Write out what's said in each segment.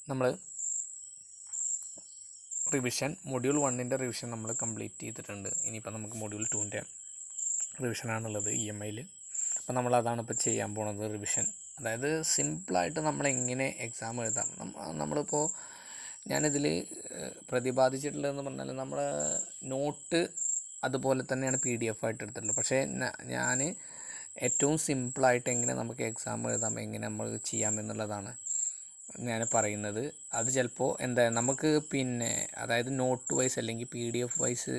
നമ്മൾ revision module 1ൻ്റെ revision നമ്മൾ complete ചെയ്തിട്ടുണ്ട്. ഇനിയിപ്പോൾ നമുക്ക് മൊഡ്യൂൾ 2ൻ്റെ റിവിഷനാണുള്ളത് EMIയിൽ. അപ്പോൾ നമ്മളതാണ് ഇപ്പോൾ ചെയ്യാൻ പോണത്, റിവിഷൻ. അതായത് സിമ്പിളായിട്ട് നമ്മളെങ്ങനെ എക്സാം എഴുതാം. നമ്മളിപ്പോൾ ഞാനിതിൽ പ്രതിപാദിച്ചിട്ടുള്ളതെന്ന് പറഞ്ഞാൽ നമ്മുടെ നോട്ട് അതുപോലെ തന്നെയാണ് PDF ആയിട്ട് എടുത്തിട്ടുള്ളത്. പക്ഷേ ഞാൻ ഏറ്റവും സിമ്പിളായിട്ട് എങ്ങനെ നമുക്ക് എക്സാം എഴുതാം, എങ്ങനെ നമ്മൾ ചെയ്യാം എന്നുള്ളതാണ് ഞാൻ പറയുന്നത്. അത് ചിലപ്പോൾ നമുക്ക് അതായത് നോട്ട് വൈസ് അല്ലെങ്കിൽ PDF വൈസ്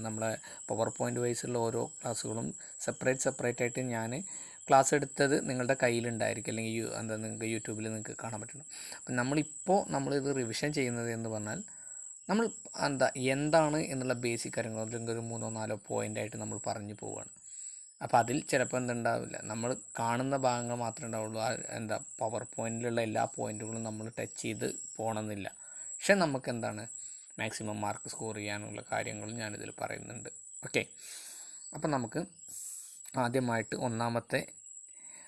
നമ്മളെ പവർ പോയിൻ്റ് വൈസുള്ള ഓരോ ക്ലാസ്സുകളും സെപ്പറേറ്റ് ആയിട്ട് ഞാൻ ക്ലാസ് എടുത്തത് നിങ്ങളുടെ കയ്യിലുണ്ടായിരിക്കും, അല്ലെങ്കിൽ നിങ്ങൾക്ക് യൂട്യൂബിൽ നിങ്ങൾക്ക് കാണാൻ പറ്റണം. അപ്പം നമ്മളിത് റിവിഷൻ ചെയ്യുന്നത് എന്ന് പറഞ്ഞാൽ നമ്മൾ എന്താണ് എന്നുള്ള ബേസിക് കാര്യങ്ങൾ അല്ലെങ്കിൽ ഒരു 3-4 പോയിൻ്റായിട്ട് നമ്മൾ പറഞ്ഞു പോവുകയാണ്. അപ്പോൾ അതിൽ ചിലപ്പോൾ എന്തുണ്ടാവില്ല, നമ്മൾ കാണുന്ന ഭാഗങ്ങൾ മാത്രമേ ഉണ്ടാവുള്ളൂ. പവർ പോയിൻറ്റിലുള്ള എല്ലാ പോയിൻറ്റുകളും നമ്മൾ ടച്ച് ചെയ്ത് പോകണമെന്നില്ല. പക്ഷെ നമുക്ക് മാക്സിമം മാർക്ക് സ്കോർ ചെയ്യാനുള്ള കാര്യങ്ങളും ഞാനിതിൽ പറയുന്നുണ്ട്. ഓക്കെ, അപ്പോൾ നമുക്ക് ആദ്യമായിട്ട് ഒന്നാമത്തെ,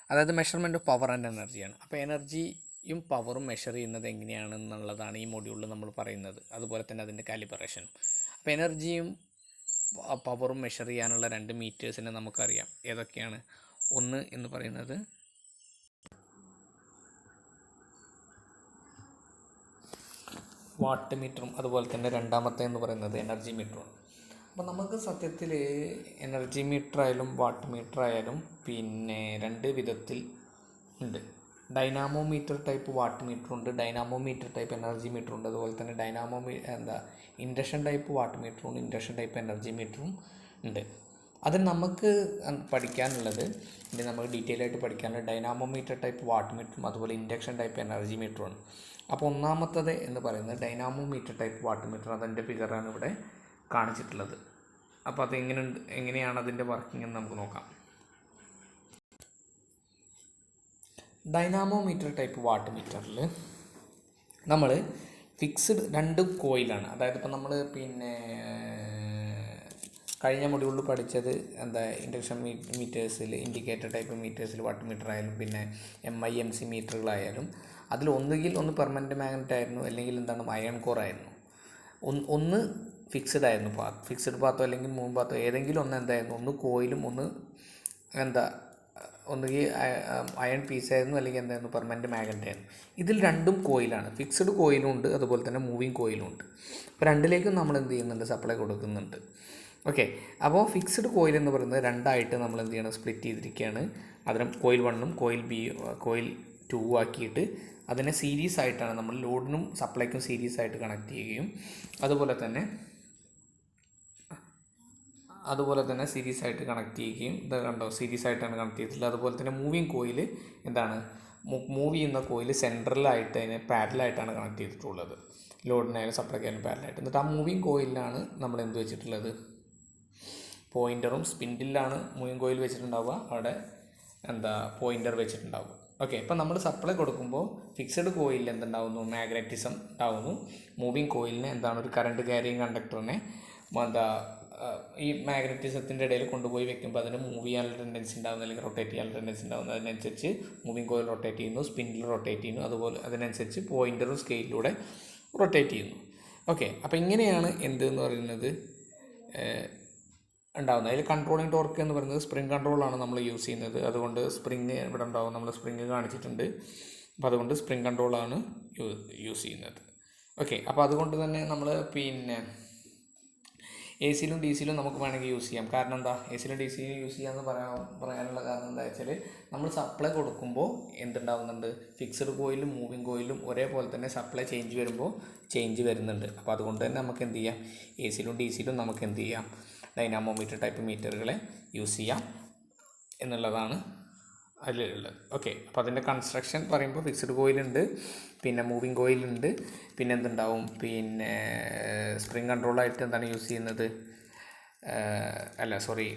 അതായത് മെഷർമെൻറ്റ് ഓഫ് പവർ ആൻഡ് എനർജിയാണ്. അപ്പോൾ എനർജിയും പവറും മെഷർ ചെയ്യുന്നത് എങ്ങനെയാണെന്നുള്ളതാണ് ഈ മൊഡ്യൂളിൽ നമ്മൾ പറയുന്നത്. അതുപോലെ തന്നെ അതിൻ്റെ കാലിബ്രേഷനും. അപ്പോൾ എനർജിയും പവറും മെഷർ ചെയ്യാനുള്ള 2 മീറ്റേഴ്സിനെ നമുക്കറിയാം. ഏതൊക്കെയാണ്? ഒന്ന് എന്ന് പറയുന്നത് വാട്ട് മീറ്ററും അതുപോലെ തന്നെ രണ്ടാമത്തെ എന്ന് പറയുന്നത് എനർജി മീറ്ററും. അപ്പോൾ നമുക്ക് സത്യത്തിൽ എനർജി മീറ്റർ ആയാലും വാട്ട് മീറ്റർ ആയാലും 2 വിധത്തിൽ ഉണ്ട്. ഡൈനാമോമീറ്റർ ടൈപ്പ് വാട്ട് മീറ്ററുണ്ട്, ഡൈനാമോമീറ്റർ ടൈപ്പ് എനർജി മീറ്ററുണ്ട്. അതുപോലെ തന്നെ ഇൻഡക്ഷൻ ടൈപ്പ് വാട്ട് മീറ്ററും ഇൻഡക്ഷൻ ടൈപ്പ് എനർജി മീറ്ററും ഉണ്ട്. അതിൽ നമുക്ക് പഠിക്കാനുള്ളത്, നമുക്ക് ഡീറ്റെയിൽ ആയിട്ട് പഠിക്കാനുള്ളത് ഡൈനാമോമീറ്റർ ടൈപ്പ് വാട്ട് മീറ്ററും അതുപോലെ ഇൻഡക്ഷൻ ടൈപ്പ് എനർജി മീറ്ററുമാണ്. അപ്പോൾ ഒന്നാമത്തത് എന്ന് പറയുന്നത് ഡൈനാമോമീറ്റർ ടൈപ്പ് വാട്ട് മീറ്റർ. അതിൻ്റെ ഫിഗറാണ് ഇവിടെ കാണിച്ചിട്ടുള്ളത്. അപ്പോൾ അത് എങ്ങനെയാണ് അതിൻ്റെ വർക്കിംഗ് എന്ന് നമുക്ക് നോക്കാം. ഡൈനാമോമീറ്റർ ടൈപ്പ് വാട്ട് മീറ്ററിൽ നമ്മൾ ഫിക്സ്ഡ് 2 കോയിലാണ്. അതായത് ഇപ്പോൾ നമ്മൾ കഴിഞ്ഞ മൊഡ്യൂളിൽ പഠിച്ചത് ഇൻഡക്ഷൻ മീറ്റേഴ്സിൽ, ഇൻഡിക്കേറ്റർ ടൈപ്പ് മീറ്റേഴ്സിൽ വാട്ട് മീറ്റർ ആയാലും MIMC മീറ്ററുകളായാലും അതിൽ ഒന്ന് പെർമനൻറ്റ് മാഗ്നറ്റ് ആയിരുന്നു, അല്ലെങ്കിൽ അയൺ കോർ ആയിരുന്നു. ഒന്ന് ഫിക്സ്ഡ് ആയിരുന്നു, ഫിക്സ്ഡ് പാത്തോ അല്ലെങ്കിൽ മൂൺ പാത്തോ ഏതെങ്കിലും ഒന്ന് കോയിലും ഒന്നുകിൽ അയൺ പീസായിരുന്നു, അല്ലെങ്കിൽ പെർമനൻറ്റ് മാഗ്നറ്റ് ആയിരുന്നു. ഇതിൽ 2 കോയിലാണ്. ഫിക്സ്ഡ് കോയിലും ഉണ്ട്, അതുപോലെ തന്നെ മൂവിങ് കോയിലും ഉണ്ട്. അപ്പോൾ 2ലേക്കും നമ്മൾ ചെയ്യുന്നുണ്ട്, സപ്ലൈ കൊടുക്കുന്നുണ്ട്. ഓക്കെ, അപ്പോൾ ഫിക്സ്ഡ് കോയിൽ എന്ന് പറയുന്നത് 2ആയിട്ട് നമ്മൾ സ്പ്ലിറ്റ് ചെയ്തിരിക്കുകയാണ്. അതിന് കോയിൽ 1ഉം കോയിൽ 2 ആക്കിയിട്ട് അതിനെ സീരീസ് ആയിട്ടാണ് നമ്മൾ ലോഡിനും സപ്ലൈക്കും സീരീസ് ആയിട്ട് കണക്ട് ചെയ്യുകയും അതുപോലെ തന്നെ സീരീസ് ആയിട്ട് കണക്ട് ചെയ്യുകയും. ഇത് കണ്ടോ, സീരീസ് ആയിട്ടാണ് കണക്ട് ചെയ്തിട്ടുള്ളത്. അതുപോലെ തന്നെ മൂവിങ് കോയിൽ മൂവ് ചെയ്യുന്ന കോയിൽ സെൻട്രലായിട്ട് അതിനെ പാരലായിട്ടാണ് കണക്ട് ചെയ്തിട്ടുള്ളത്. ലോഡിനായാലും സപ്ലൈക്കായാലും പാരലായിട്ട്. എന്നിട്ട് ആ മൂവിങ് കോയിലാണ് നമ്മൾ വെച്ചിട്ടുള്ളത്, പോയിൻ്ററും സ്പിൻഡിലാണ് മൂവിങ് കോയിൽ വെച്ചിട്ടുണ്ടാവുക, അവിടെ പോയിൻ്റർ വെച്ചിട്ടുണ്ടാവുക. ഓക്കെ, ഇപ്പം നമ്മൾ സപ്ലൈ കൊടുക്കുമ്പോൾ ഫിക്സഡ് കോയിലിൽ എന്തുണ്ടാവുന്നു? മാഗ്നറ്റിസം ഉണ്ടാവുന്നു. മൂവിങ് കോയിലിന് ഒരു കറണ്ട് ക്യാരിയിങ് കണ്ടക്ടറിനെ ഈ മാഗ്നറ്റിസത്തിൻ്റെ ഇടയിൽ കൊണ്ടുപോയി വെക്കുമ്പോൾ അതിന് മൂവ് ചെയ്യാനുള്ള ടെൻഡൻസി ഉണ്ടാകുന്നു, അല്ലെങ്കിൽ റൊട്ടേറ്റ് ചെയ്യാനുള്ള ടെൻഡൻസി ഉണ്ടാകുന്നു. അതിനനുസരിച്ച് മൂവിങ് കോയിൽ റൊട്ടേറ്റ് ചെയ്യുന്നു, സ്പിൻഡിൽ റൊട്ടേറ്റ് ചെയ്യുന്നു, അതുപോലെ അതിനനുസരിച്ച് പോയിൻ്ററും സ്കെയിലിലൂടെ റൊട്ടേറ്റ് ചെയ്യുന്നു. ഓക്കെ, അപ്പോൾ ഇങ്ങനെയാണ് എന്ന് പറയുന്നത് ഉണ്ടാകുന്നത്. അതിൽ കൺട്രോളിങ് ടോർക്ക് എന്ന് പറയുന്നത് സ്പ്രിംഗ് കൺട്രോളാണ് നമ്മൾ യൂസ് ചെയ്യുന്നത്. അതുകൊണ്ട് സ്പ്രിങ് ഇവിടെ ഉണ്ടാവും, നമ്മൾ സ്പ്രിംഗ് കാണിച്ചിട്ടുണ്ട്. അപ്പോൾ അതുകൊണ്ട് സ്പ്രിംഗ് കൺട്രോളാണ് യൂസ് ചെയ്യുന്നത്. ഓക്കെ, അപ്പോൾ അതുകൊണ്ട് തന്നെ നമ്മൾ AC-ലും DC-ലും നമുക്ക് വേണമെങ്കിൽ യൂസ് ചെയ്യാം. കാരണം AC-ലും DC-ലും യൂസ് ചെയ്യാമെന്ന് പറയാനുള്ള കാരണം എന്താ വെച്ചാൽ, നമ്മൾ സപ്ലൈ കൊടുക്കുമ്പോൾ എന്തുണ്ടാവുന്നുണ്ട്? ഫിക്സഡ് കോയിലും മൂവിങ് കോയിലും ഒരേപോലെ തന്നെ സപ്ലൈ ചേഞ്ച് വരുന്നുണ്ട്. അപ്പോൾ അതുകൊണ്ട് തന്നെ നമുക്ക് AC-ലും DC-ലും നമുക്ക് ഡൈനാമോമീറ്റർ ടൈപ്പ് മീറ്ററുകളെ യൂസ് ചെയ്യാം എന്നുള്ളതാണ് അതിലുള്ളത്. ഓക്കെ, അപ്പോൾ അതിൻ്റെ കൺസ്ട്രക്ഷൻ പറയുമ്പോൾ ഫിക്സഡ് കോയിലുണ്ട്, മൂവിങ് കോയിലുണ്ട്, സ്പ്രിംഗ് കൺട്രോളായിട്ട് യൂസ് ചെയ്യുന്നത്?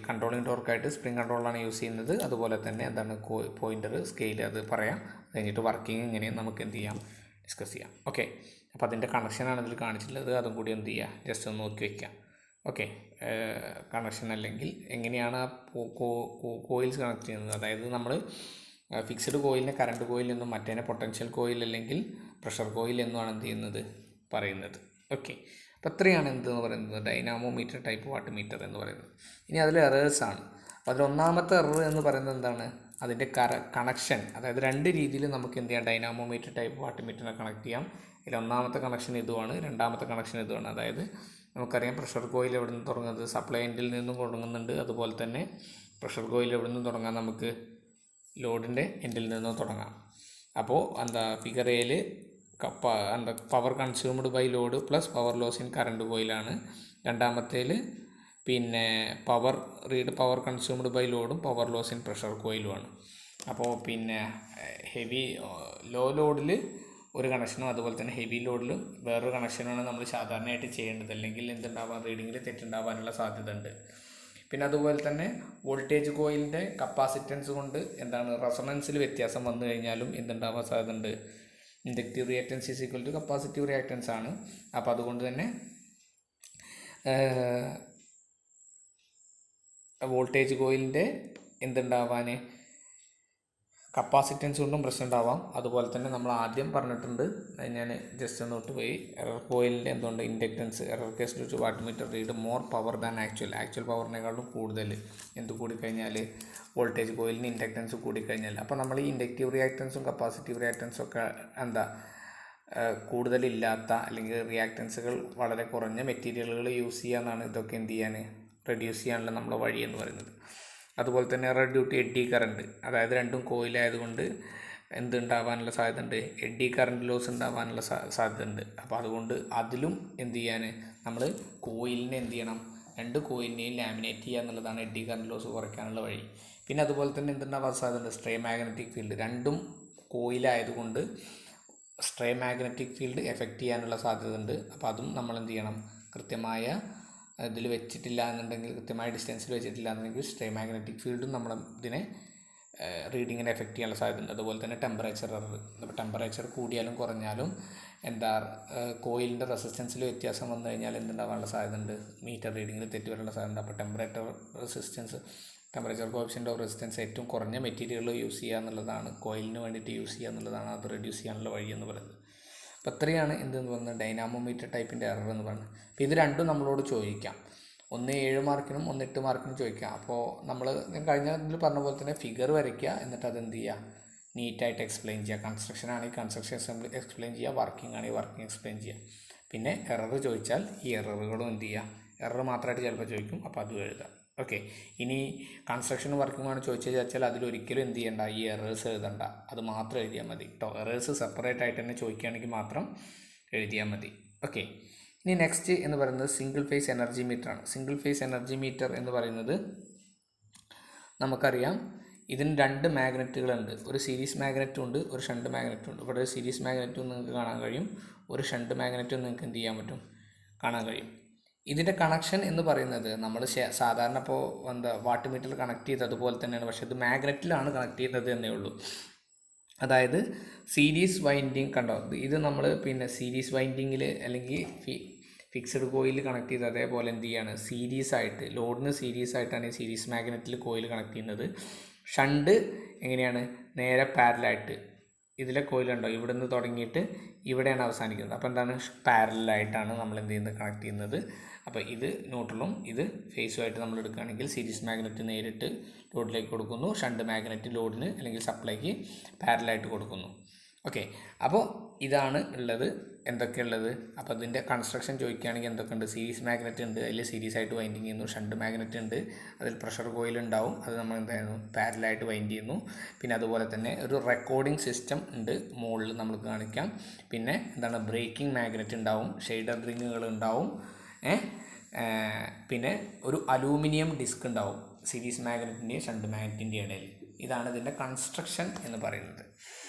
കൺട്രോളിങ് ടോർക്കായിട്ട് സ്പ്രിംഗ് കൺട്രോളാണ് യൂസ് ചെയ്യുന്നത്. അതുപോലെ തന്നെ പോയിൻ്റർ, സ്കെയിൽ, അത് പറയാം. കഴിഞ്ഞിട്ട് വർക്കിംഗ് എങ്ങനെയും നമുക്ക് ഡിസ്കസ് ചെയ്യാം. ഓക്കെ, അപ്പോൾ അതിൻ്റെ കണക്ഷനാണ് ഇതിൽ കാണിച്ചിട്ടുള്ളത്. അതും കൂടി ജസ്റ്റ് ഒന്ന് നോക്കി വയ്ക്കാം. ഓക്കെ, കണക്ഷൻ അല്ലെങ്കിൽ എങ്ങനെയാണ് കോയിൽസ് കണക്ട് ചെയ്യുന്നത്? അതായത് നമ്മൾ ഫിക്സഡ് കോയിലിനെ കറണ്ട് കോയിലിൽ നിന്നും മറ്റേനെ പൊട്ടൻഷ്യൽ കോയിൽ അല്ലെങ്കിൽ പ്രഷർ കോയിൽ എന്നുമാണ് എന്ത് ചെയ്യുന്നത് പറയുന്നത്. ഓക്കെ, അപ്പോൾ ഇത്രയാണ് എന്തെന്ന് പറയുന്നത് ഡൈനാമോമീറ്റർ ടൈപ്പ് വാട്ട് മീറ്റർ എന്ന് പറയുന്നത്. ഇനി അതിൽ എറേഴ്സാണ്. അപ്പോൾ അതിൽ ഒന്നാമത്തെ എറർ എന്ന് പറയുന്നത് എന്താണ്, അതിൻ്റെ കണക്ഷൻ. അതായത് രണ്ട് രീതിയിൽ നമുക്ക് എന്ത് ചെയ്യാം ഡൈനാമോമീറ്റർ ടൈപ്പ് വാട്ട് മീറ്ററിനെ കണക്ട് ചെയ്യാം. ഇതിൽ ഒന്നാമത്തെ കണക്ഷൻ ഇതുമാണ്, രണ്ടാമത്തെ കണക്ഷൻ ഇതുമാണ്. അതായത് നമുക്കറിയാം പ്രഷർ കോയിൽ എവിടെ നിന്ന് തുടങ്ങുന്നത്, സപ്ലൈ എൻഡിൽ നിന്നും തുടങ്ങുന്നുണ്ട്. അതുപോലെ തന്നെ പ്രഷർ കോയിൽ എവിടെ നിന്നും തുടങ്ങാം, നമുക്ക് ലോഡിൻ്റെ എൻഡിൽ നിന്നും തുടങ്ങാം. അപ്പോൾ ഫിഗർ എയിൽ power consumed by load plus power loss in current കോയിലാണ്. രണ്ടാമത്തേൽ പിന്നെ പവർ കൺസ്യൂംഡ് ബൈ ലോഡും പവർ ലോസ് ഇൻ പ്രഷർ കോയിലുമാണ്. അപ്പോൾ പിന്നെ ലോ ലോഡിൽ ഒരു കണക്ഷനും അതുപോലെ തന്നെ ഹെവി ലോഡിലും വേറൊരു കണക്ഷനുമാണ് നമ്മൾ സാധാരണയായിട്ട് ചെയ്യേണ്ടത്. അല്ലെങ്കിൽ എന്തുണ്ടാവാൻ റീഡിങ്ങിൽ തെറ്റുണ്ടാവാനുള്ള സാധ്യത ഉണ്ട്. പിന്നെ അതുപോലെ തന്നെ വോൾട്ടേജ് കോയിലിൻ്റെ കപ്പാസിറ്റൻസ് കൊണ്ട് റെസൊണൻസിൽ വ്യത്യാസം വന്നു കഴിഞ്ഞാലും എന്തുണ്ടാവാൻ സാധ്യത ഉണ്ട്. Inductive reactance is equal to capacitive reactance ആണ്. അപ്പോൾ അതുകൊണ്ട് തന്നെ വോൾട്ടേജ് കോയിലിൻ്റെ എന്തുണ്ടാവാൻ കപ്പാസിറ്റൻസ് കൊണ്ടും പ്രശ്നം ഉണ്ടാവാം. അതുപോലെ തന്നെ നമ്മൾ ആദ്യം പറഞ്ഞിട്ടുണ്ട്, ഞാൻ ജസ്റ്റ് ഒന്ന് വിട്ടുപോയി, എറർ കോയിലിൻ്റെ എന്തുകൊണ്ട് inductance error case to watt meter read more power than actual പവറിനേക്കാളും കൂടുതൽ കൂടിക്കഴിഞ്ഞാൽ വോൾട്ടേജ് കോയിലിന് ഇൻഡക്റ്റൻസ് കൂടിക്കഴിഞ്ഞാൽ. അപ്പോൾ നമ്മൾ ഈ ഇൻഡക്റ്റീവ് റിയാക്റ്റൻസും കപ്പാസിറ്റീവ് റിയാക്റ്റൻസും ഒക്കെ കൂടുതലില്ലാത്ത അല്ലെങ്കിൽ റിയാക്റ്റൻസുകൾ വളരെ കുറഞ്ഞ മെറ്റീരിയലുകൾ യൂസ് ചെയ്യാന്നാണ് ഇതൊക്കെ എന്ത് ചെയ്യാൻ റെഡ്യൂസ് ചെയ്യാനുള്ള നമ്മളെ വഴി എന്ന് പറയുന്നത്. അതുപോലെ തന്നെ error due to eddy current, അതായത് രണ്ടും കോയിലായതുകൊണ്ട് എന്തുണ്ടാവാനുള്ള സാധ്യത ഉണ്ട്, എഡ്ഡി കറണ്ട് ലോസ് ഉണ്ടാവാനുള്ള സാധ്യത ഉണ്ട്. അപ്പോൾ അതുകൊണ്ട് അതിലും എന്ത് ചെയ്യാൻ നമ്മൾ കോയിലിനെ എന്ത് ചെയ്യണം, രണ്ട് കോയിലിനെയും ലാമിനേറ്റ് ചെയ്യുക എന്നുള്ളതാണ് എഡ്ഡി കറണ്ട് ലോസ് കുറയ്ക്കാനുള്ള വഴി. പിന്നെ അതുപോലെ തന്നെ എന്തുണ്ടാവാൻ സാധ്യത ഉണ്ട്, സ്ട്രേ മാഗ്നറ്റിക് ഫീൽഡ്. രണ്ടും കോയിലായതുകൊണ്ട് സ്ട്രേ മാഗ്നറ്റിക് ഫീൽഡ് എഫക്റ്റ് ചെയ്യാനുള്ള സാധ്യത ഉണ്ട്. അപ്പോൾ അതും നമ്മൾ എന്ത് ചെയ്യണം, കൃത്യമായ ഇതിൽ വെച്ചിട്ടില്ല എന്നുണ്ടെങ്കിൽ, കൃത്യമായ ഡിസ്റ്റൻസിൽ വെച്ചിട്ടില്ല എന്നുണ്ടെങ്കിൽ സ്ട്രേ മാഗ്നറ്റിക് ഫീൽഡും നമ്മൾ ഇതിനെ റീഡിങ്ങിനെ എഫക്റ്റ് ചെയ്യാനുള്ള സാധ്യതയുണ്ട്. അതുപോലെ തന്നെ ടെമ്പറേച്ചർ എറർ. അപ്പോൾ ടെമ്പറേച്ചർ കൂടിയാലും കുറഞ്ഞാലും കോയിലിൻ്റെ റെസിസ്റ്റൻസിൽ വ്യത്യാസം വന്നു കഴിഞ്ഞാൽ എന്തുണ്ടാവാനുള്ള സാധ്യതയുണ്ട്, മീറ്റർ റീഡിങ്ങിൽ തെറ്റ് വരാനുള്ള സാധ്യതയുണ്ട്. അപ്പോൾ ടെമ്പറേച്ചർ കോഎഫിഷ്യൻ്റ് ഓഫ് റെസിസ്റ്റൻസ് ഏറ്റവും കുറഞ്ഞ മെറ്റീരിയൽ യൂസ് ചെയ്യുക എന്നുള്ളതാണ്, കോയിലിന് വേണ്ടിയിട്ട് യൂസ് ചെയ്യുക എന്നുള്ളതാണ് അത് റെഡ്യൂസ് ചെയ്യാനുള്ള വഴി എന്ന് പറയുന്നത്. അപ്പോൾ ഇത്രയാണ് എന്തെന്ന് പറയുന്നത് ഡൈനാമോമീറ്റർ ടൈപ്പിൻ്റെ എറർ എന്ന് പറയുന്നത്. അപ്പോൾ ഇത് രണ്ടും നമ്മളോട് ചോദിക്കാം, ഒന്ന് 7 മാർക്കിനും ഒന്ന് 8 മാർക്കിനും ചോദിക്കാം. അപ്പോൾ ഞാൻ കഴിഞ്ഞ ഇതിൽ പറഞ്ഞ പോലെ തന്നെ ഫിഗർ വരയ്ക്കുക, എന്നിട്ട് അതെന്ത് ചെയ്യുക, നീറ്റായിട്ട് എക്സ്പ്ലെയിൻ ചെയ്യുക. കൺസ്ട്രക്ഷൻ ആണെങ്കിൽ കൺസ്ട്രക്ഷൻ എക്സ്പ്ലെയിൻ ചെയ്യുക, വർക്കിംഗ് ആണെങ്കിൽ വർക്കിംഗ് എക്സ്പ്ലെയിൻ ചെയ്യുക. പിന്നെ എറർ ചോദിച്ചാൽ ഈ എററുകളും എന്ത് ചെയ്യുക, എറർ മാത്രമായിട്ട് ചിലപ്പോൾ ചോദിക്കും, അപ്പോൾ അതും എഴുതാം. ഓക്കെ, ഇനി കൺസ്ട്രക്ഷനും വർക്കിംഗുമാണ് ചോദിച്ചാൽ അതിലൊരിക്കലും എന്ത് ചെയ്യണ്ട, ഈ എറേഴ്സ് എഴുതണ്ട, അത് മാത്രം എഴുതിയാൽ മതി കേട്ടോ. എറേഴ്സ് സെപ്പറേറ്റ് ആയിട്ട് തന്നെ ചോദിക്കുകയാണെങ്കിൽ മാത്രം എഴുതിയാൽ മതി. ഓക്കെ, ഇനി നെക്സ്റ്റ് എന്ന് പറയുന്നത് സിംഗിൾ ഫേസ് എനർജി മീറ്റർ ആണ്. സിംഗിൾ ഫേസ് എനർജി മീറ്റർ എന്ന് പറയുന്നത് നമുക്കറിയാം, ഇതിന് 2 മാഗ്നറ്റുകളുണ്ട്. ഒരു സീരീസ് മാഗ്നറ്റും ഉണ്ട്, ഒരു ഷണ്ട് മാഗ്നറ്റും ഉണ്ട്. ഇവിടെ ഒരു സീരീസ് മാഗ്നറ്റും നിങ്ങൾക്ക് കാണാൻ കഴിയും, ഒരു ഷണ്ട് മാഗ്നറ്റും നിങ്ങൾക്ക് എന്ത് ചെയ്യാൻ പറ്റും, കാണാൻ കഴിയും. ഇതിൻ്റെ കണക്ഷൻ എന്ന് പറയുന്നത് നമ്മൾ സാധാരണ ഇപ്പോൾ വാട്ട് മീറ്ററിൽ കണക്ട് ചെയ്തതുപോലെ തന്നെയാണ്, പക്ഷേ ഇത് മാഗ്നറ്റിലാണ് കണക്ട് ചെയ്യുന്നത് എന്നേ ഉള്ളൂ. അതായത് സീരീസ് വൈൻഡിങ് കണ്ടോ, ഇത് നമ്മൾ പിന്നെ സീരീസ് വൈൻഡിങ്ങിൽ അല്ലെങ്കിൽ ഫിക്സഡ് കോയിൽ കണക്ട് ചെയ്ത് അതേപോലെ എന്ത് ചെയ്യാണ്, സീരീസ് ആയിട്ട് ലോഡിന് സീരീസ് ആയിട്ടാണ് ഈ സീരീസ് മാഗ്നറ്റിൽ കോയിൽ കണക്ട് ചെയ്യുന്നത്. ഷണ്ട് എങ്ങനെയാണ്, നേരെ പാരലായിട്ട് ഇതിലെ കോയിലുണ്ടോ, ഇവിടെ നിന്ന് തുടങ്ങിയിട്ട് ഇവിടെയാണ് അവസാനിക്കുന്നത്. അപ്പോൾ എന്താണ്, പാരലായിട്ടാണ് നമ്മൾ എന്ത് ചെയ്യുന്നത്, കണക്ട് ചെയ്യുന്നത്. അപ്പോൾ ഇത് ന്യൂട്രലും ഇത് ഫേസുമായിട്ട് നമ്മൾ എടുക്കുകയാണെങ്കിൽ സീരീസ് മാഗ്നറ്റ് നേരിട്ട് ലോഡിലേക്ക് കൊടുക്കുന്നു, ഷണ്ട് മാഗ്നറ്റ് ലോഡിന് അല്ലെങ്കിൽ സപ്ലൈക്ക് പാരലായിട്ട് കൊടുക്കുന്നു. ഓക്കെ, അപ്പോൾ ഇതാണ് ഉള്ളത്. എന്തൊക്കെയുള്ളത്, അപ്പോൾ അതിൻ്റെ കൺസ്ട്രക്ഷൻ ചോദിക്കുകയാണെങ്കിൽ എന്തൊക്കെയുണ്ട്, സീരീസ് മാഗ്നറ്റ് ഉണ്ട്, അതിൽ സീരീസ് ആയിട്ട് വൈൻഡിങ് ചെയ്യുന്നു. ഷണ്ട് മാഗ്നറ്റ് ഉണ്ട്, അതിൽ പ്രഷർ കോയിൽ ഉണ്ടാവും, അത് നമ്മൾ എന്തായിരുന്നു പാരലായിട്ട് വൈൻഡ് ചെയ്യുന്നു. പിന്നെ അതുപോലെ തന്നെ ഒരു റെക്കോർഡിംഗ് സിസ്റ്റം ഉണ്ട്, മുകളിൽ നമുക്ക് കാണിക്കാം. പിന്നെ എന്താണ്, ബ്രേക്കിംഗ് മാഗ്നറ്റ് ഉണ്ടാവും, ഷെയ്ഡർ റിങ്ങുകൾ ഉണ്ടാവും, പിന്നെ ഒരു അലൂമിനിയം ഡിസ്ക് ഉണ്ടാവും സീരീസ് മാഗ്നറ്റിൻ്റെയും ഷണ്ട് മാഗ്നറ്റിൻ്റെയും ഇടയിൽ. ഇതാണ് ഇതിൻ്റെ കൺസ്ട്രക്ഷൻ എന്ന് പറയുന്നത്.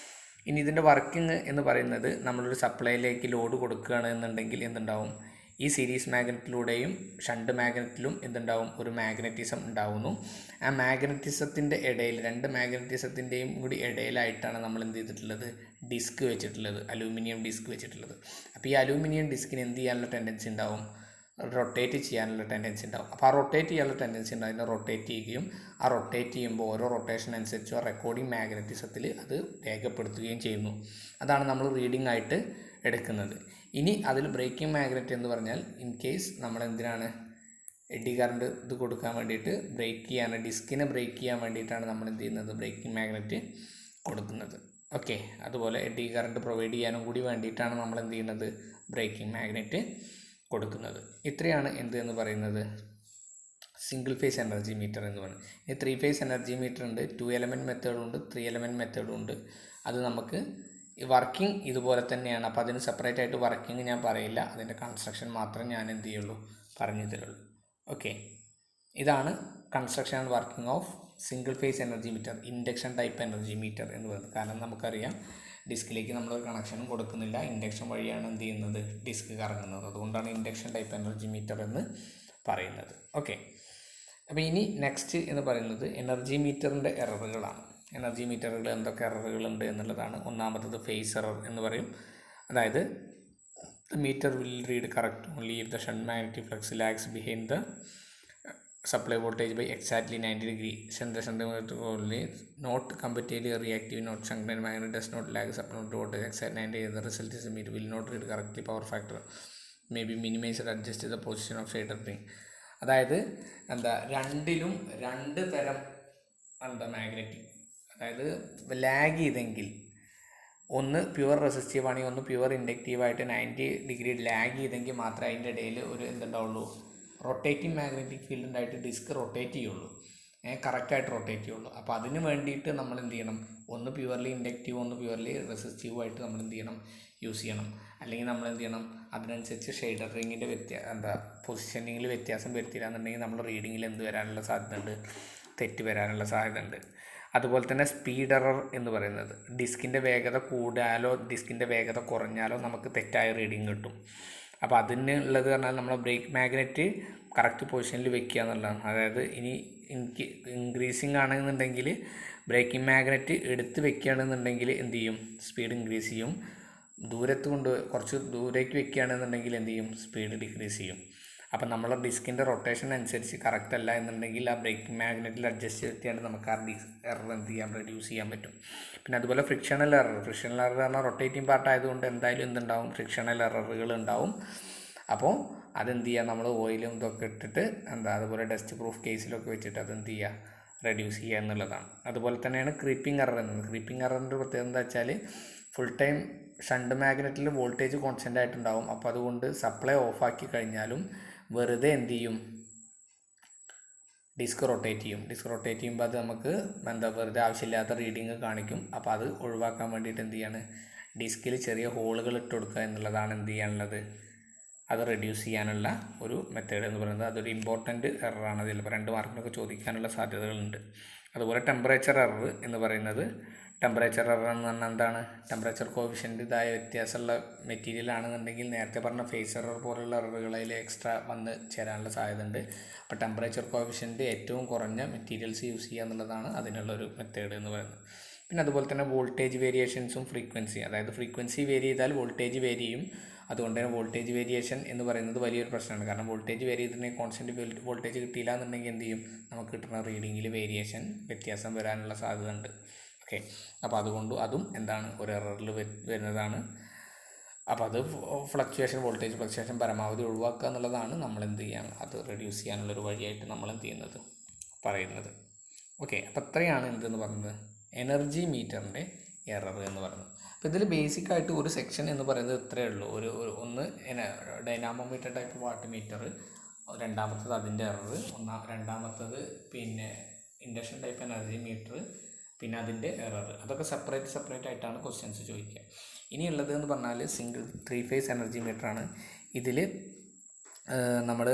ഇനി ഇതിൻ്റെ വർക്കിംഗ് എന്ന് പറയുന്നത്, നമ്മളൊരു സപ്ലൈയിലേക്ക് ലോഡ് കൊടുക്കുകയാണ് എന്നുണ്ടെങ്കിൽ എന്തുണ്ടാവും, ഈ സീരീസ് മാഗ്നറ്റിലൂടെയും ഷണ്ട് മാഗ്നറ്റിലും എന്തുണ്ടാവും, ഒരു മാഗ്നറ്റിസം ഉണ്ടാവുന്നു. ആ മാഗ്നറ്റിസത്തിൻ്റെ ഇടയിൽ, 2 മാഗ്നറ്റിസത്തിൻ്റെയും കൂടി ഇടയിലായിട്ടാണ് നമ്മൾ എന്ത് ചെയ്തിട്ടുള്ളത്, ഡിസ്ക് വെച്ചിട്ടുള്ളത്, അലൂമിനിയം ഡിസ്ക് വെച്ചിട്ടുള്ളത്. അപ്പോൾ ഈ അലൂമിനിയം ഡിസ്കിന് എന്ത് ചെയ്യാനുള്ള ടെൻഡൻസി ഉണ്ടാവും, റൊട്ടേറ്റ് ചെയ്യാനുള്ള ടെൻഡൻസി ഉണ്ടാവും. അപ്പോൾ ആ റൊട്ടേറ്റ് ചെയ്യാനുള്ള ടെൻഡൻസി ഉണ്ട്, അതിനെ റൊട്ടേറ്റ് ചെയ്യുകയും ആ റൊട്ടേറ്റ് ചെയ്യുമ്പോൾ ഓരോ റൊട്ടേഷൻ അനുസരിച്ച് ആ റെക്കോർഡിംഗ് മാഗ്നറ്റിസത്തിൽ അത് രേഖപ്പെടുത്തുകയും ചെയ്യുന്നു. അതാണ് നമ്മൾ റീഡിംഗ് ആയിട്ട് എടുക്കുന്നത്. ഇനി അതിൽ ബ്രേക്കിംഗ് മാഗ്നറ്റ് എന്ന് പറഞ്ഞാൽ ഇൻ കേസ് നമ്മൾ എന്തിനാണ് എഡി കറണ്ട് ഇത് കൊടുക്കാൻ വേണ്ടിയിട്ട് ബ്രേക്ക് ചെയ്യാൻ, ഡിസ്കിനെ ബ്രേക്ക് ചെയ്യാൻ വേണ്ടിയിട്ടാണ് നമ്മൾ എന്ത് ചെയ്യുന്നത്, ബ്രേക്കിംഗ് മാഗ്നറ്റ് കൊടുക്കുന്നത്. ഓക്കെ, അതുപോലെ എഡി കറണ്ട് പ്രൊവൈഡ് ചെയ്യാനും കൂടി വേണ്ടിയിട്ടാണ് നമ്മൾ എന്ത് ചെയ്യുന്നത്, ബ്രേക്കിംഗ് മാഗ്നറ്റ് കൊടുക്കുന്നത്. ഇത്രയാണ് എന്ത് എന്ന് പറയുന്നത് സിംഗിൾ ഫേസ് എനർജി മീറ്റർ എന്ന് പറയുന്നത്. ഇനി 3 ഫേസ് എനർജി മീറ്റർ ഉണ്ട്, 2 എലമെൻറ്റ് മെത്തേഡും ഉണ്ട്, 3 എലമെൻറ്റ് മെത്തേഡും ഉണ്ട്. അത് നമുക്ക് വർക്കിംഗ് ഇതുപോലെ തന്നെയാണ്. അപ്പോൾ അതിന് സെപ്പറേറ്റ് ആയിട്ട് വർക്കിംഗ് ഞാൻ പറയില്ല, അതിൻ്റെ കൺസ്ട്രക്ഷൻ മാത്രം ഞാൻ എന്ത് ചെയ്യുള്ളൂ, പറഞ്ഞു തരുള്ളൂ. ഓക്കെ, ഇതാണ് construction and working of single phase energy meter, induction type energy meter എന്ന് പറയുന്നത്. കാരണം നമുക്കറിയാം ഡിസ്കിലേക്ക് നമ്മൾ കണക്ഷനും കൊടുക്കുന്നില്ല, ഇൻഡക്ഷൻ വഴിയാണ് എന്ത് ചെയ്യുന്നത്, ഡിസ്ക് കറങ്ങുന്നത്. അതുകൊണ്ടാണ് ഇൻഡക്ഷൻ ടൈപ്പ് എനർജി മീറ്റർ എന്ന് പറയുന്നത്. ഓക്കെ, അപ്പോൾ ഇനി നെക്സ്റ്റ് എന്ന് പറയുന്നത് എനർജി മീറ്ററിൻ്റെ എററുകളാണ്. എനർജി മീറ്ററുകൾ എന്തൊക്കെ എററുകളുണ്ട് എന്നുള്ളതാണ്. ഒന്നാമത്തത് ഫേസ് എറർ എന്ന് പറയും. അതായത് meter will read correct only if the shunt magnetic flux lags behind the supply voltage by exactly 90 degree. Shunt only not competitively reactive, not shunt magnet does not lag supplementary voltage exact 90 degree. The result is the meter will not read correctly. Power factor may be minimized or adjusted the position of shader ring. അതായത് എന്താ, രണ്ടിലും രണ്ട് തരം എന്താ magnetic, അതായത് lag ചെയ്തെങ്കിൽ ഒന്ന് pure resistive ആണെങ്കിൽ ഒന്ന് പ്യുവർ ഇൻഡക്റ്റീവായിട്ട് 90 ഡിഗ്രി ലാഗ് ചെയ്തെങ്കിൽ മാത്രമേ അതിൻ്റെ ഇടയിൽ ഒരു എന്തുണ്ടാവുള്ളൂ, റൊട്ടേറ്റിംഗ് മാഗ്നറ്റിക് ഫീൽഡ് ഉണ്ടായിട്ട് ഡിസ്ക് റൊട്ടേറ്റ് ചെയ്യുള്ളൂ, കറക്റ്റായിട്ട് റൊട്ടേറ്റ് ചെയ്യുള്ളൂ. അപ്പോൾ അതിന് വേണ്ടിയിട്ട് നമ്മൾ എന്ത് ചെയ്യണം, ഒന്ന് പ്യുവർലി ഇൻഡക്റ്റീവ് ഒന്ന് പ്യുവർലി റെസിസ്റ്റീവായിട്ട് നമ്മൾ എന്ത് ചെയ്യണം, യൂസ് ചെയ്യണം. അല്ലെങ്കിൽ നമ്മൾ എന്ത് ചെയ്യണം, അതിനനുസരിച്ച് ഷെയ്ഡർ റിങ്ങിൻ്റെ പൊസിഷനിങ്ങിൽ വ്യത്യാസം വരുത്തില്ല എന്നുണ്ടെങ്കിൽ നമ്മൾ റീഡിങ്ങിൽ എന്ത് വരാനുള്ള സാധ്യതയുണ്ട്, തെറ്റ് വരാനുള്ള സാധ്യതയുണ്ട്. അതുപോലെ തന്നെ സ്പീഡ് എറർ എന്ന് പറയുന്നത്, ഡിസ്കിൻ്റെ വേഗത കൂടിയാലോ ഡിസ്കിൻ്റെ വേഗത കുറഞ്ഞാലോ നമുക്ക് തെറ്റായ റീഡിങ് കിട്ടും. അപ്പോൾ അതിനുള്ളത് പറഞ്ഞാൽ നമ്മൾ ബ്രേക്ക് മാഗ്നറ്റ് കറക്റ്റ് പൊസിഷനിൽ വെക്കുക എന്നുള്ളതാണ്. അതായത് ഇനി ഇൻക്രീസിങ് ആണെന്നുണ്ടെങ്കിൽ ബ്രേക്കിംഗ് മാഗ്നറ്റ് എടുത്ത് വെക്കുകയാണെന്നുണ്ടെങ്കിൽ എന്ത് ചെയ്യും, സ്പീഡ് ഇൻക്രീസ് ചെയ്യും. കുറച്ച് ദൂരേക്ക് വെക്കുകയാണെന്നുണ്ടെങ്കിൽ എന്ത് ചെയ്യും, സ്പീഡ് ഡിക്രീസ് ചെയ്യും. അപ്പം നമ്മളെ ഡിസ്കിൻ്റെ റൊട്ടേഷൻ അനുസരിച്ച് കറക്റ്റ് അല്ല എന്നുണ്ടെങ്കിൽ ആ ബ്രേക്കിംഗ് മാഗ്നറ്റിൽ അഡ്ജസ്റ്റ് ചെയ്തിട്ടാണ് നമുക്ക് ആ എറർ എന്ത് ചെയ്യാൻ റെഡ്യൂസ് ചെയ്യാൻ പറ്റും. പിന്നെ അതുപോലെ ഫ്രിക്ഷണൽ എറർ പറഞ്ഞാൽ റൊട്ടേറ്റിംഗ് പാർട്ട് ആയതുകൊണ്ട് എന്തായാലും എന്തുണ്ടാവും, ഫ്രിക്ഷണൽ എററുകൾ ഉണ്ടാവും. അപ്പോൾ അതെന്ത് ചെയ്യുക, നമ്മൾ ഓയിലും ഇതൊക്കെ ഇട്ടിട്ട് അതുപോലെ ഡസ്റ്റ് പ്രൂഫ് കേസിലൊക്കെ വെച്ചിട്ട് അതെന്ത് ചെയ്യുക, റെഡ്യൂസ് ചെയ്യുക എന്നുള്ളതാണ്. അതുപോലെ തന്നെയാണ് ക്രീപ്പിംഗ് എറർ എന്നത്. ക്രീപ്പിംഗ് എററിൻ്റെ പ്രത്യേകത എന്താ വെച്ചാൽ ഫുൾ ടൈം ഷണ്ട് മാഗ്നറ്റിൽ വോൾട്ടേജ് കോൺസ്റ്റൻ്റ് ആയിട്ടുണ്ടാവും. അപ്പോൾ അതുകൊണ്ട് സപ്ലൈ ഓഫാക്കി കഴിഞ്ഞാലും വെറുതെ എന്ത് ചെയ്യും, ഡിസ്ക് റൊട്ടേറ്റ് ചെയ്യുമ്പോൾ അത് നമുക്ക് വെറുതെ ആവശ്യമില്ലാത്ത റീഡിങ് കാണിക്കും. അപ്പോൾ അത് ഒഴിവാക്കാൻ വേണ്ടിയിട്ട് എന്ത് ചെയ്യാണ്, ഡിസ്കിൽ ചെറിയ ഹോളുകൾ ഇട്ട് കൊടുക്കുക എന്നുള്ളതാണ് എന്ത് ചെയ്യാനുള്ളത്, അത് റെഡ്യൂസ് ചെയ്യാനുള്ള ഒരു മെത്തേഡ് എന്ന് പറയുന്നത്. അതൊരു ഇമ്പോർട്ടൻറ്റ് എററാണ്. ചിലപ്പോൾ 2 മാർക്കിനൊക്കെ ചോദിക്കാനുള്ള സാധ്യതകളുണ്ട്. അതുപോലെ ടെമ്പറേച്ചർ എറർ എന്ന് പറയുന്നത്, ടെമ്പറേച്ചർ എറർ എന്ന് പറഞ്ഞാൽ എന്താണ്, ടെമ്പറേച്ചർ കോഫിഷ്യൻ്റ് ഇതായ വ്യത്യാസമുള്ള മെറ്റീരിയൽ ആണെന്നുണ്ടെങ്കിൽ നേരത്തെ പറഞ്ഞ ഫേസ് എറർ പോലുള്ള എററുകളിൽ എക്സ്ട്രാ വന്ന് ചേരാനുള്ള സാധ്യത ഉണ്ട്. അപ്പോൾ ടെമ്പറേച്ചർ കോഫിഷ്യൻ്റ് ഏറ്റവും കുറഞ്ഞ മെറ്റീരിയൽസ് യൂസ് ചെയ്യുക എന്നുള്ളതാണ് അതിനുള്ളൊരു മെത്തേഡ് എന്ന് പറയുന്നത്. പിന്നെ അതുപോലെ തന്നെ വോൾട്ടേജ് വേരിയേഷൻസും ഫ്രീക്വൻസി, അതായത് ഫ്രീക്വൻസി വേരി ചെയ്താൽ വോൾട്ടേജ് വേരി ചെയ്യും. അതുകൊണ്ട് തന്നെ വോൾട്ടേജ് വേരിയേഷൻ എന്ന് പറയുന്നത് വലിയൊരു പ്രശ്നമാണ്. കാരണം വോൾട്ടേജ് വേരി ചെയ്തിട്ടുണ്ടെങ്കിൽ കോൺസ്റ്റൻറ്റ് വോൾട്ടേജ് കിട്ടിയില്ല എന്നുണ്ടെങ്കിൽ എന്ത് ചെയ്യും, നമുക്ക് കിട്ടുന്ന റീഡിങ്ങിൽ വേരിയേഷൻ വ്യത്യാസം വരാനുള്ള സാധ്യത ഉണ്ട്. ഓക്കെ, അപ്പോൾ അതുകൊണ്ട് അതും എന്താണ്, ഒരു എററിൽ വരുന്നതാണ്. അപ്പോൾ അത് വോൾട്ടേജ് ഫ്ലക്ച്വേഷൻ പരമാവധി ഒഴിവാക്കുക എന്നുള്ളതാണ് നമ്മൾ എന്ത് ചെയ്യാൻ, അത് റെഡ്യൂസ് ചെയ്യാനുള്ളൊരു വഴിയായിട്ട് നമ്മൾ എന്ത് ചെയ്യുന്നത്, പറയുന്നത്. ഓക്കെ, അപ്പോൾ ഇത്രയാണ് എന്തെന്ന് പറയുന്നത് എനർജി മീറ്ററിൻ്റെ എറർ എന്ന് പറയുന്നത്. അപ്പോൾ ഇതിൽ ബേസിക്കായിട്ട് ഒരു സെക്ഷൻ എന്ന് പറയുന്നത് ഇത്രയേ ഉള്ളൂ. ഒന്ന് ഡൈനാമോമീറ്റർ ടൈപ്പ് വാട്ട് മീറ്റർ, രണ്ടാമത്തത് അതിൻ്റെ എറർ, രണ്ടാമത്തത് പിന്നെ ഇൻഡക്ഷൻ ടൈപ്പ് എനർജി മീറ്റർ, പിന്നെ അതിൻ്റെ എറർ. അതൊക്കെ സെപ്പറേറ്റ് ആയിട്ടാണ് ക്വസ്റ്റ്യൻസ് ചോദിക്കുക. ഇനിയുള്ളത് എന്ന് പറഞ്ഞാൽ 3 ഫേസ് എനർജി മീറ്ററാണ്. ഇതിൽ നമ്മൾ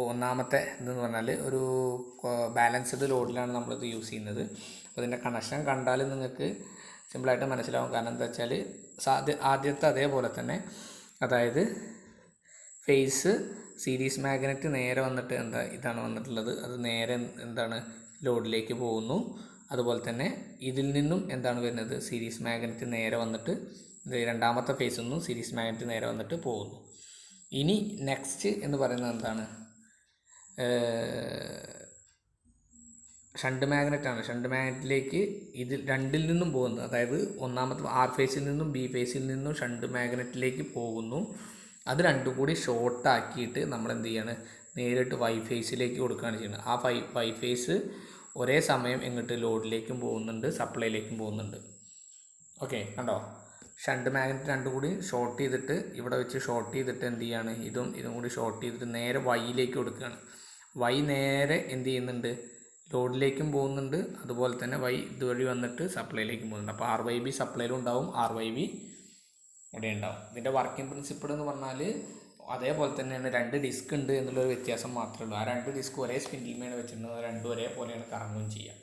ഒന്നാമത്തെ ഇതെന്ന് പറഞ്ഞാൽ ഒരു ബാലൻസ്ഡ് ലോഡിലാണ് നമ്മളിത് യൂസ് ചെയ്യുന്നത്. അപ്പോൾ ഇതിൻ്റെ കണക്ഷൻ കണ്ടാൽ നിങ്ങൾക്ക് സിമ്പിളായിട്ട് മനസ്സിലാവും. കാരണം എന്താ വെച്ചാൽ ആദ്യത്തെ അതേപോലെ തന്നെ, അതായത് ഫേസ് സീരീസ് മാഗ്നറ്റ് നേരെ വന്നിട്ട് ഇതാണ് വന്നിട്ടുള്ളത്, അത് നേരെ ലോഡിലേക്ക് പോകുന്നു. അതുപോലെ തന്നെ ഇതിൽ നിന്നും വരുന്നത്, സീരീസ് മാഗ്നറ്റ് നേരെ വന്നിട്ട് രണ്ടാമത്തെ ഫേസിൽ നിന്നും സീരീസ് മാഗ്നറ്റ് നേരെ വന്നിട്ട് പോകുന്നു. ഇനി നെക്സ്റ്റ് എന്ന് പറയുന്നത് എന്താണ്, ഷണ്ട് മാഗ്നറ്റാണ്. ഷണ്ട് മാഗ്നറ്റിലേക്ക് ഇത് രണ്ടിൽ നിന്നും പോകുന്നത്, അതായത് ഒന്നാമത്തെ ആർ ഫേസിൽ നിന്നും ബി ഫേസിൽ നിന്നും ഷണ്ട് മാഗ്നറ്റിലേക്ക് പോകുന്നു. അത് രണ്ടും കൂടി ഷോർട്ടാക്കിയിട്ട് നമ്മൾ എന്ത് ചെയ്യാണ്, നേരിട്ട് വൈ ഫേസിലേക്ക് കൊടുക്കുകയാണ് ചെയ്യുന്നത്. ആ വൈ ഫേസ് ഒരേ സമയം എങ്ങോട്ട് ലോഡിലേക്കും പോകുന്നുണ്ട്, സപ്ലൈയിലേക്കും പോകുന്നുണ്ട്. ഓക്കെ, കണ്ടോ? ഷണ്ട് മാഗ്നറ്റ് രണ്ടും കൂടി ഷോർട്ട് ചെയ്തിട്ട് ഇവിടെ വെച്ച് ഷോർട്ട് ചെയ്തിട്ട് എന്ത് ചെയ്യാണ്, ഇതും കൂടി ഷോർട്ട് ചെയ്തിട്ട് നേരെ വൈയിലേക്ക് കൊടുക്കുകയാണ്. വൈ നേരെ എന്ത് ചെയ്യുന്നുണ്ട്, ലോഡിലേക്കും പോകുന്നുണ്ട്, അതുപോലെ തന്നെ വൈ ഇതുവഴി വന്നിട്ട് സപ്ലൈയിലേക്കും പോകുന്നുണ്ട്. അപ്പോൾ ആർ വൈ ബി സപ്ലൈയിലും ഉണ്ടാവും, ആർ വൈ ബി ഇവിടെ ഉണ്ടാവും. ഇതിൻ്റെ വർക്കിംഗ് പ്രിൻസിപ്പിൾ എന്ന് പറഞ്ഞാൽ അതേപോലെ തന്നെയാണ്, 2 ഡിസ്ക് ഉണ്ട് എന്നുള്ളൊരു വ്യത്യാസം മാത്രമേ ഉള്ളൂ. ആ 2 ഡിസ്ക് ഒരേ സ്പിൻഡിൽമേണ് വെച്ചിട്ടുള്ളത്, രണ്ടും ഒരേപോലെയാണ് കറങ്ങുകയും ചെയ്യുക.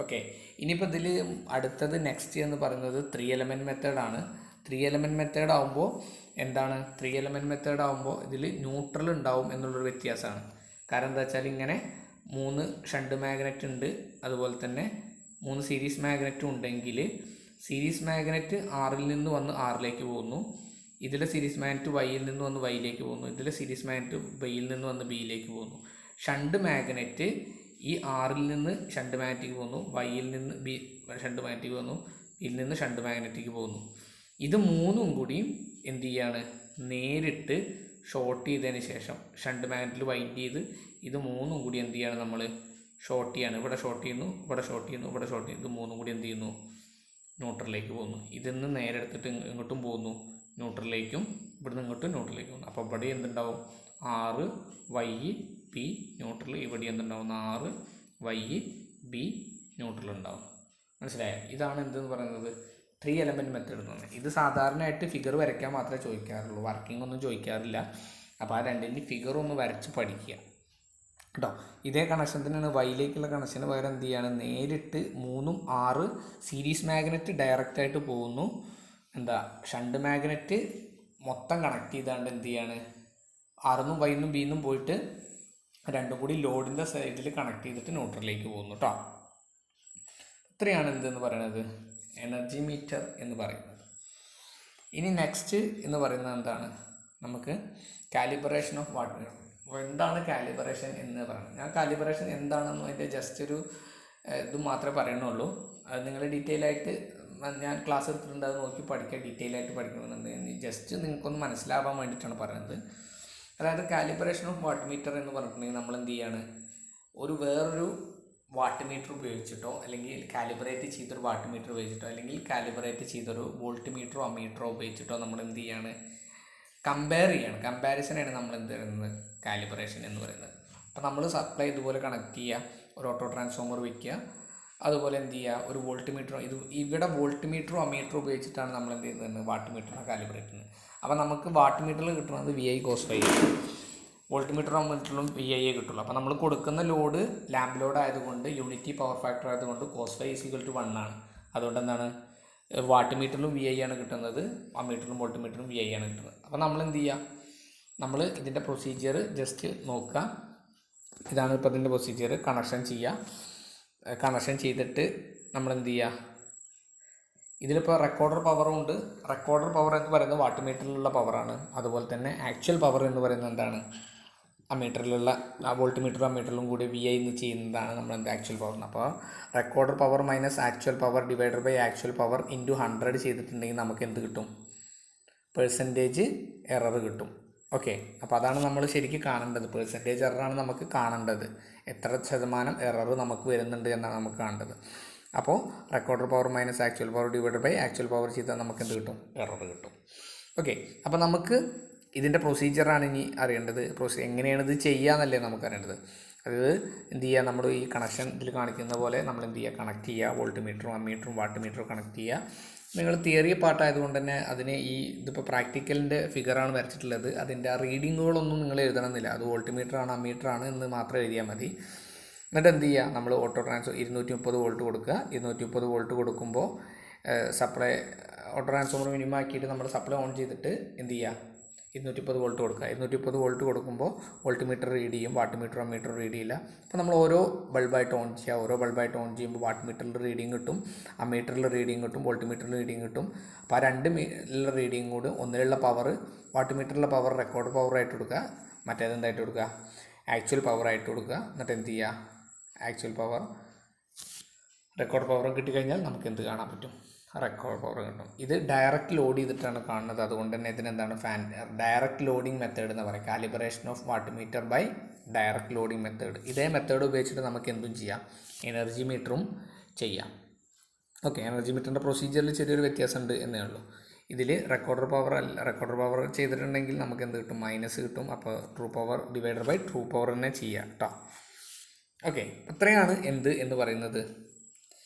ഓക്കെ, ഇനിയിപ്പോൾ ഇതിൽ അടുത്തത് നെക്സ്റ്റ് എന്ന് പറയുന്നത് 3 എലമെൻറ്റ് മെത്തേഡാണ്. 3 എലമെൻറ്റ് മെത്തേഡ് ആകുമ്പോൾ എന്താണ്, 3 എലമെൻറ്റ് മെത്തേഡ് ആകുമ്പോൾ ഇതിൽ ന്യൂട്രൽ ഉണ്ടാവും എന്നുള്ളൊരു വ്യത്യാസമാണ്. കാരണം എന്താ വെച്ചാൽ ഇങ്ങനെ 3 ഷണ്ട് മാഗ്നറ്റ് ഉണ്ട്, അതുപോലെ തന്നെ 3 സീരീസ് മാഗ്നറ്റും ഉണ്ടെങ്കിൽ സീരീസ് മാഗ്നറ്റ് ആറിൽ നിന്ന് വന്ന് ആറിലേക്ക് പോകുന്നു, ഇതിലെ സീരീസ് മാഗ്നറ്റ് വൈയിൽ നിന്ന് വന്ന് വൈയിലേക്ക് പോകുന്നു, ഇതിലെ സീരീസ് മാഗ്നറ്റ് ബിയിൽ നിന്ന് വന്ന് ബിയിലേക്ക് പോകുന്നു. ഷണ്ട് മാഗ്നറ്റ് ഈ ആറിൽ നിന്ന് ഷണ്ട് മാഗ്നറ്റിക്ക് പോകുന്നു, വൈയിൽ നിന്ന് ബി ഷണ്ട് മാഗ്നറ്റിക്ക് പോകുന്നു, ബിയിൽ നിന്ന് ഷണ്ട് മാഗ്നറ്റിക്ക് പോകുന്നു. ഇത് മൂന്നും കൂടിയും എന്ത് ചെയ്യാണ്, നേരിട്ട് ഷോർട്ട് ചെയ്തതിന് ശേഷം ഷണ്ട് മാഗ്നറ്റിൽ വൈൻഡ് ചെയ്ത് ഇത് മൂന്നും കൂടി എന്ത് ചെയ്യാണ്, നമ്മൾ ഷോർട്ട് ചെയ്യാണ്. ഇവിടെ ഷോർട്ട് ചെയ്യുന്നു, ഇവിടെ ഷോർട്ട് ചെയ്യുന്നു, ഇവിടെ ഷോർട്ട് ചെയ്യുന്നു. ഇത് മൂന്നും കൂടി എന്ത് ചെയ്യുന്നു, ന്യൂട്രലിലേക്ക് പോകുന്നു. ഇതിന്ന് നേരെ എടുത്തിട്ട് ഇങ്ങോട്ടും പോകുന്നു ന്യൂട്രലിലേക്കും, ഇവിടുന്ന് ഇങ്ങോട്ടും ന്യൂട്രലിലേക്ക് പോകുന്നു. അപ്പോൾ ഇവിടെ എന്തുണ്ടാവും, 6 വൈ ബി ന്യൂട്രൽ, ഇവിടെ എന്തുണ്ടാവും, 6 വൈ ബി ന്യൂട്രൽ ഉണ്ടാവും. മനസ്സിലായോ? ഇതാണ് എന്തെന്ന് പറയുന്നത് 3 എലമെൻറ്റ് മെത്തേഡ് എന്ന് പറയുന്നത്. ഇത് സാധാരണയായിട്ട് ഫിഗർ വരയ്ക്കാൻ മാത്രമേ ചോദിക്കാറുള്ളൂ, വർക്കിംഗ് ഒന്നും ചോദിക്കാറില്ല. അപ്പോൾ ആ രണ്ടിൻ്റെ ഫിഗർ ഒന്ന് വരച്ച് പഠിക്കുക കേട്ടോ. ഇതേ കണക്ഷൻ തന്നെയാണ് വൈയിലേക്കുള്ള കണക്ഷന് പകരം എന്ത് ചെയ്യാണ്, നേരിട്ട് 3ഉം 6 സീരീസ് മാഗ്നറ്റ് ഡയറക്റ്റായിട്ട് പോകുന്നു. എന്താ, ഷണ്ട് മാഗ്നറ്റ് മൊത്തം കണക്ട് ചെയ്താണ്ട് എന്ത് ചെയ്യാണ്, 6ന്നും വൈന്നും ബിന്നും പോയിട്ട് രണ്ടും കൂടി ലോഡിൻ്റെ സൈഡിൽ കണക്ട് ചെയ്തിട്ട് ന്യൂട്രലിലേക്ക് പോകുന്നു കേട്ടോ. ഇത്രയാണ് എന്തെന്ന് പറയുന്നത്, എനർജി മീറ്റർ എന്ന് പറയുന്നത്. ഇനി നെക്സ്റ്റ് എന്ന് പറയുന്നത് എന്താണ്, നമുക്ക് കാലിബ്രേഷൻ ഓഫ് വാട്ട്. എന്താണ് കാലിബ്രേഷൻ എന്ന് പറയുന്നത്? ഞാൻ കാലിബ്രേഷൻ എന്താണെന്ന് അതിൻ്റെ ജസ്റ്റ് ഒരു ഇത് മാത്രമേ പറയുന്നുള്ളൂ. അത് നിങ്ങൾ ഡീറ്റെയിൽ ആയിട്ട് ഞാൻ ക്ലാസ് എടുത്തിട്ടുണ്ട്, അത് നോക്കി പഠിക്കുക, ഡീറ്റെയിൽ ആയിട്ട് പഠിക്കണമെന്നുണ്ട്. ജസ്റ്റ് നിങ്ങൾക്കൊന്ന് മനസ്സിലാവാൻ വേണ്ടിയിട്ടാണ് പറയുന്നത്. അതായത് കാലിബ്രേഷൻ ഓഫ് വാട്ട് മീറ്റർ എന്ന് പറഞ്ഞിട്ടുണ്ടെങ്കിൽ നമ്മൾ എന്ത് ചെയ്യാണ്, വേറൊരു വാട്ട് മീറ്റർ ഉപയോഗിച്ചിട്ടോ അല്ലെങ്കിൽ കാലിബ്രേറ്റ് ചെയ്തൊരു വാട്ട് മീറ്റർ ഉപയോഗിച്ചിട്ടോ അല്ലെങ്കിൽ കാലിബ്രേറ്റ് ചെയ്തൊരു വോൾട്ട് മീറ്ററോ അമ്മീറ്ററോ ഉപയോഗിച്ചിട്ടോ നമ്മൾ എന്ത് ചെയ്യാണ്, കമ്പയർ ചെയ്യാണ്. കമ്പാരിസനാണ് നമ്മൾ എന്ത് പറയുന്നത്, കാലിബ്രേഷൻ എന്ന് പറയുന്നത്. അപ്പോൾ നമ്മൾ സപ്ലൈ ഇതുപോലെ കണക്ട് ചെയ്യുക, ഒരു ഓട്ടോ ട്രാൻസ്ഫോമർ വയ്ക്കുക, അതുപോലെ എന്ത് ചെയ്യുക, ഒരു വോൾട്ട് മീറ്ററോ ഇവിടെ വോൾട്ട് മീറ്ററോ അമ്മീറ്ററോ ഉപയോഗിച്ചിട്ടാണ് നമ്മൾ എന്ത് ചെയ്യുന്നത്, വാട്ട് മീറ്ററിനെ കാലിബ്രേറ്റ് ചെയ്യുന്നത്. അപ്പോൾ നമുക്ക് വാട്ട് മീറ്ററിൽ കിട്ടുന്നത് VI cos φ, വോൾട്ട് മീറ്ററും അമ്മീറ്ററിലും VI കിട്ടുള്ളൂ. അപ്പോൾ നമ്മൾ കൊടുക്കുന്ന ലോഡ് ലാമ്പ് ലോഡ് ആയതുകൊണ്ട് യൂണിറ്റി പവർ ഫാക്ടർ ആയതുകൊണ്ട് cos φ = 1 ആണ്. അതുകൊണ്ട് എന്താണ്, വാട്ട് മീറ്ററിലും VI ആണ് കിട്ടുന്നത്, അമ്മീറ്ററിലും വോൾട്ട് മീറ്ററിലും VI ആണ് കിട്ടുന്നത്. അപ്പോൾ നമ്മൾ എന്ത് ചെയ്യുക, നമ്മൾ ഇതിൻ്റെ പ്രൊസീജിയർ ജസ്റ്റ് നോക്കുക. ഇതാണ് ഇപ്പോൾ ഇതിൻ്റെ പ്രൊസീജിയർ. കണക്ഷൻ ചെയ്യുക, കണക്ഷൻ ചെയ്തിട്ട് നമ്മൾ എന്ത് ചെയ്യുക, ഇതിലിപ്പോൾ റെക്കോർഡർ പവറും ഉണ്ട്. റെക്കോർഡർ പവർ എന്ന് പറയുന്നത് വാട്ട് മീറ്ററിലുള്ള പവറാണ്. അതുപോലെ തന്നെ ആക്ച്വൽ പവർ എന്ന് പറയുന്നത് എന്താണ്, അമ്മീറ്ററിലുള്ള വോൾട്ട് മീറ്ററും അമ്മീറ്ററിലും കൂടി VI എന്ന് ചെയ്യുന്നതാണ് നമ്മൾ എന്ത് ആക്ച്വൽ പവർ. അപ്പോൾ recorder power minus actual power divided by actual power into 100 ചെയ്തിട്ടുണ്ടെങ്കിൽ നമുക്ക് എന്ത് കിട്ടും, പെർസെൻറ്റേജ് എറർ കിട്ടും. ഓക്കെ, അപ്പോൾ അതാണ് നമ്മൾ ശരിക്കും കാണേണ്ടത്. പെർസെൻറ്റേജ് എററാണ് നമുക്ക് കാണേണ്ടത്, എത്ര ശതമാനം എറർ നമുക്ക് വരുന്നുണ്ട് എന്നാണ് നമുക്ക് കാണേണ്ടത്. അപ്പോൾ recorder power minus actual power divided by actual power ചെയ്താൽ നമുക്ക് എന്ത് കിട്ടും, എറർ കിട്ടും. ഓക്കെ, അപ്പോൾ നമുക്ക് ഇതിൻ്റെ പ്രൊസീജിയറാണ് ഇനി അറിയേണ്ടത്. എങ്ങനെയാണ് ഇത് ചെയ്യാന്നല്ലേ നമുക്ക് അറിയേണ്ടത്. അതായത് എന്ത് ചെയ്യുക, നമ്മൾ ഈ കണക്ഷൻ ഇതിൽ കാണിക്കുന്ന പോലെ നമ്മൾ എന്ത് ചെയ്യുക, കണക്ട് ചെയ്യുക, വോൾട്ട് മീറ്ററും അമ്മീറ്ററും വാട്ട് മീറ്ററും കണക്ട് ചെയ്യുക. നിങ്ങൾ തിയറി പാർട്ടായതുകൊണ്ട് തന്നെ അതിന് ഇതിപ്പോൾ പ്രാക്ടിക്കലിൻ്റെ ഫിഗറാണ് വരച്ചിട്ടുള്ളത്. അതിൻ്റെ ആ റീഡിങ്ങുകളൊന്നും നിങ്ങൾ എഴുതണമെന്നില്ല, അത് വോൾട്ട് മീറ്ററാണ് അമ്മീറ്ററാണ് എന്ന് മാത്രം എഴുതിയാൽ മതി. എന്നിട്ട് എന്ത് ചെയ്യുക, നമ്മൾ ഓട്ടോ 230 വോൾട്ട് കൊടുക്കുക. 230 വോൾട്ട് കൊടുക്കുമ്പോൾ സപ്ലൈ ഓട്ടോ ട്രാൻസ്ഫോമർ മിനിമം ആക്കിയിട്ട് നമ്മൾ സപ്ലൈ ഓൺ ചെയ്തിട്ട് എന്ത് ചെയ്യുക, 230 വോൾട്ട് കൊടുക്കുക. 230 വോൾട്ട് കൊടുക്കുമ്പോൾ വോൾട്ട് മീറ്റർ റീഡ് ചെയ്യും, വാട്ട് മീറ്റർ അമ്മീറ്റർ റീഡ് ചെയ്യില്ല. അപ്പോൾ നമ്മൾ ഓരോ ബൾബായിട്ട് ഓൺ ചെയ്യുക. ഓരോ ബൾബായിട്ട് ഓൺ ചെയ്യുമ്പോൾ വാട്ട് മീറ്ററിൽ റീഡിങ് കിട്ടും, അമ്മീറ്ററിൽ റീഡിങ് കിട്ടും, വോൾട്ട് മീറ്ററിൽ റീഡിങ് കിട്ടും. അപ്പോൾ ആ രണ്ട് റീഡിങ് കൂടി ഒന്നിലുള്ള പവർ, വാട്ട് മീറ്ററിലെ പവർ റെക്കോർഡ് പവറായിട്ട് കൊടുക്കുക, മറ്റേത് എന്തായിട്ട് കൊടുക്കുക, ആക്ച്വൽ പവറായിട്ട് കൊടുക്കുക. എന്നിട്ട് എന്ത് ചെയ്യുക, ആക്ച്വൽ പവർ റെക്കോർഡ് പവറും കിട്ടിക്കഴിഞ്ഞാൽ നമുക്ക് എന്ത് കാണാൻ പറ്റും, റെക്കോർഡ് പവർ കിട്ടും. ഇത് ഡയറക്റ്റ് ലോഡ് ചെയ്തിട്ടാണ് കാണുന്നത്. അതുകൊണ്ട് തന്നെ ഇതിനെന്താണ് ഡയറക്റ്റ് ലോഡിംഗ് മെത്തേഡ് എന്ന് പറയും. Calibration of watt meter by direct loading method. ഇതേ മെത്തേഡ് ഉപയോഗിച്ചിട്ട് നമുക്ക് എന്തും ചെയ്യാം, എനർജി മീറ്ററും ചെയ്യാം. ഓക്കെ, എനർജി മീറ്ററിൻ്റെ പ്രൊസീജിയറിൽ ചെറിയൊരു വ്യത്യാസമുണ്ട് എന്നേ ഉള്ളൂ. ഇതിൽ റെക്കോർഡർ പവർ ചെയ്തിട്ടുണ്ടെങ്കിൽ നമുക്ക് എന്ത് കിട്ടും, മൈനസ് കിട്ടും. അപ്പോൾ true power divided by true power തന്നെ ചെയ്യാം കേട്ടോ. ഓക്കെ, അത്രയാണ് എന്ത് എന്ന് പറയുന്നത്,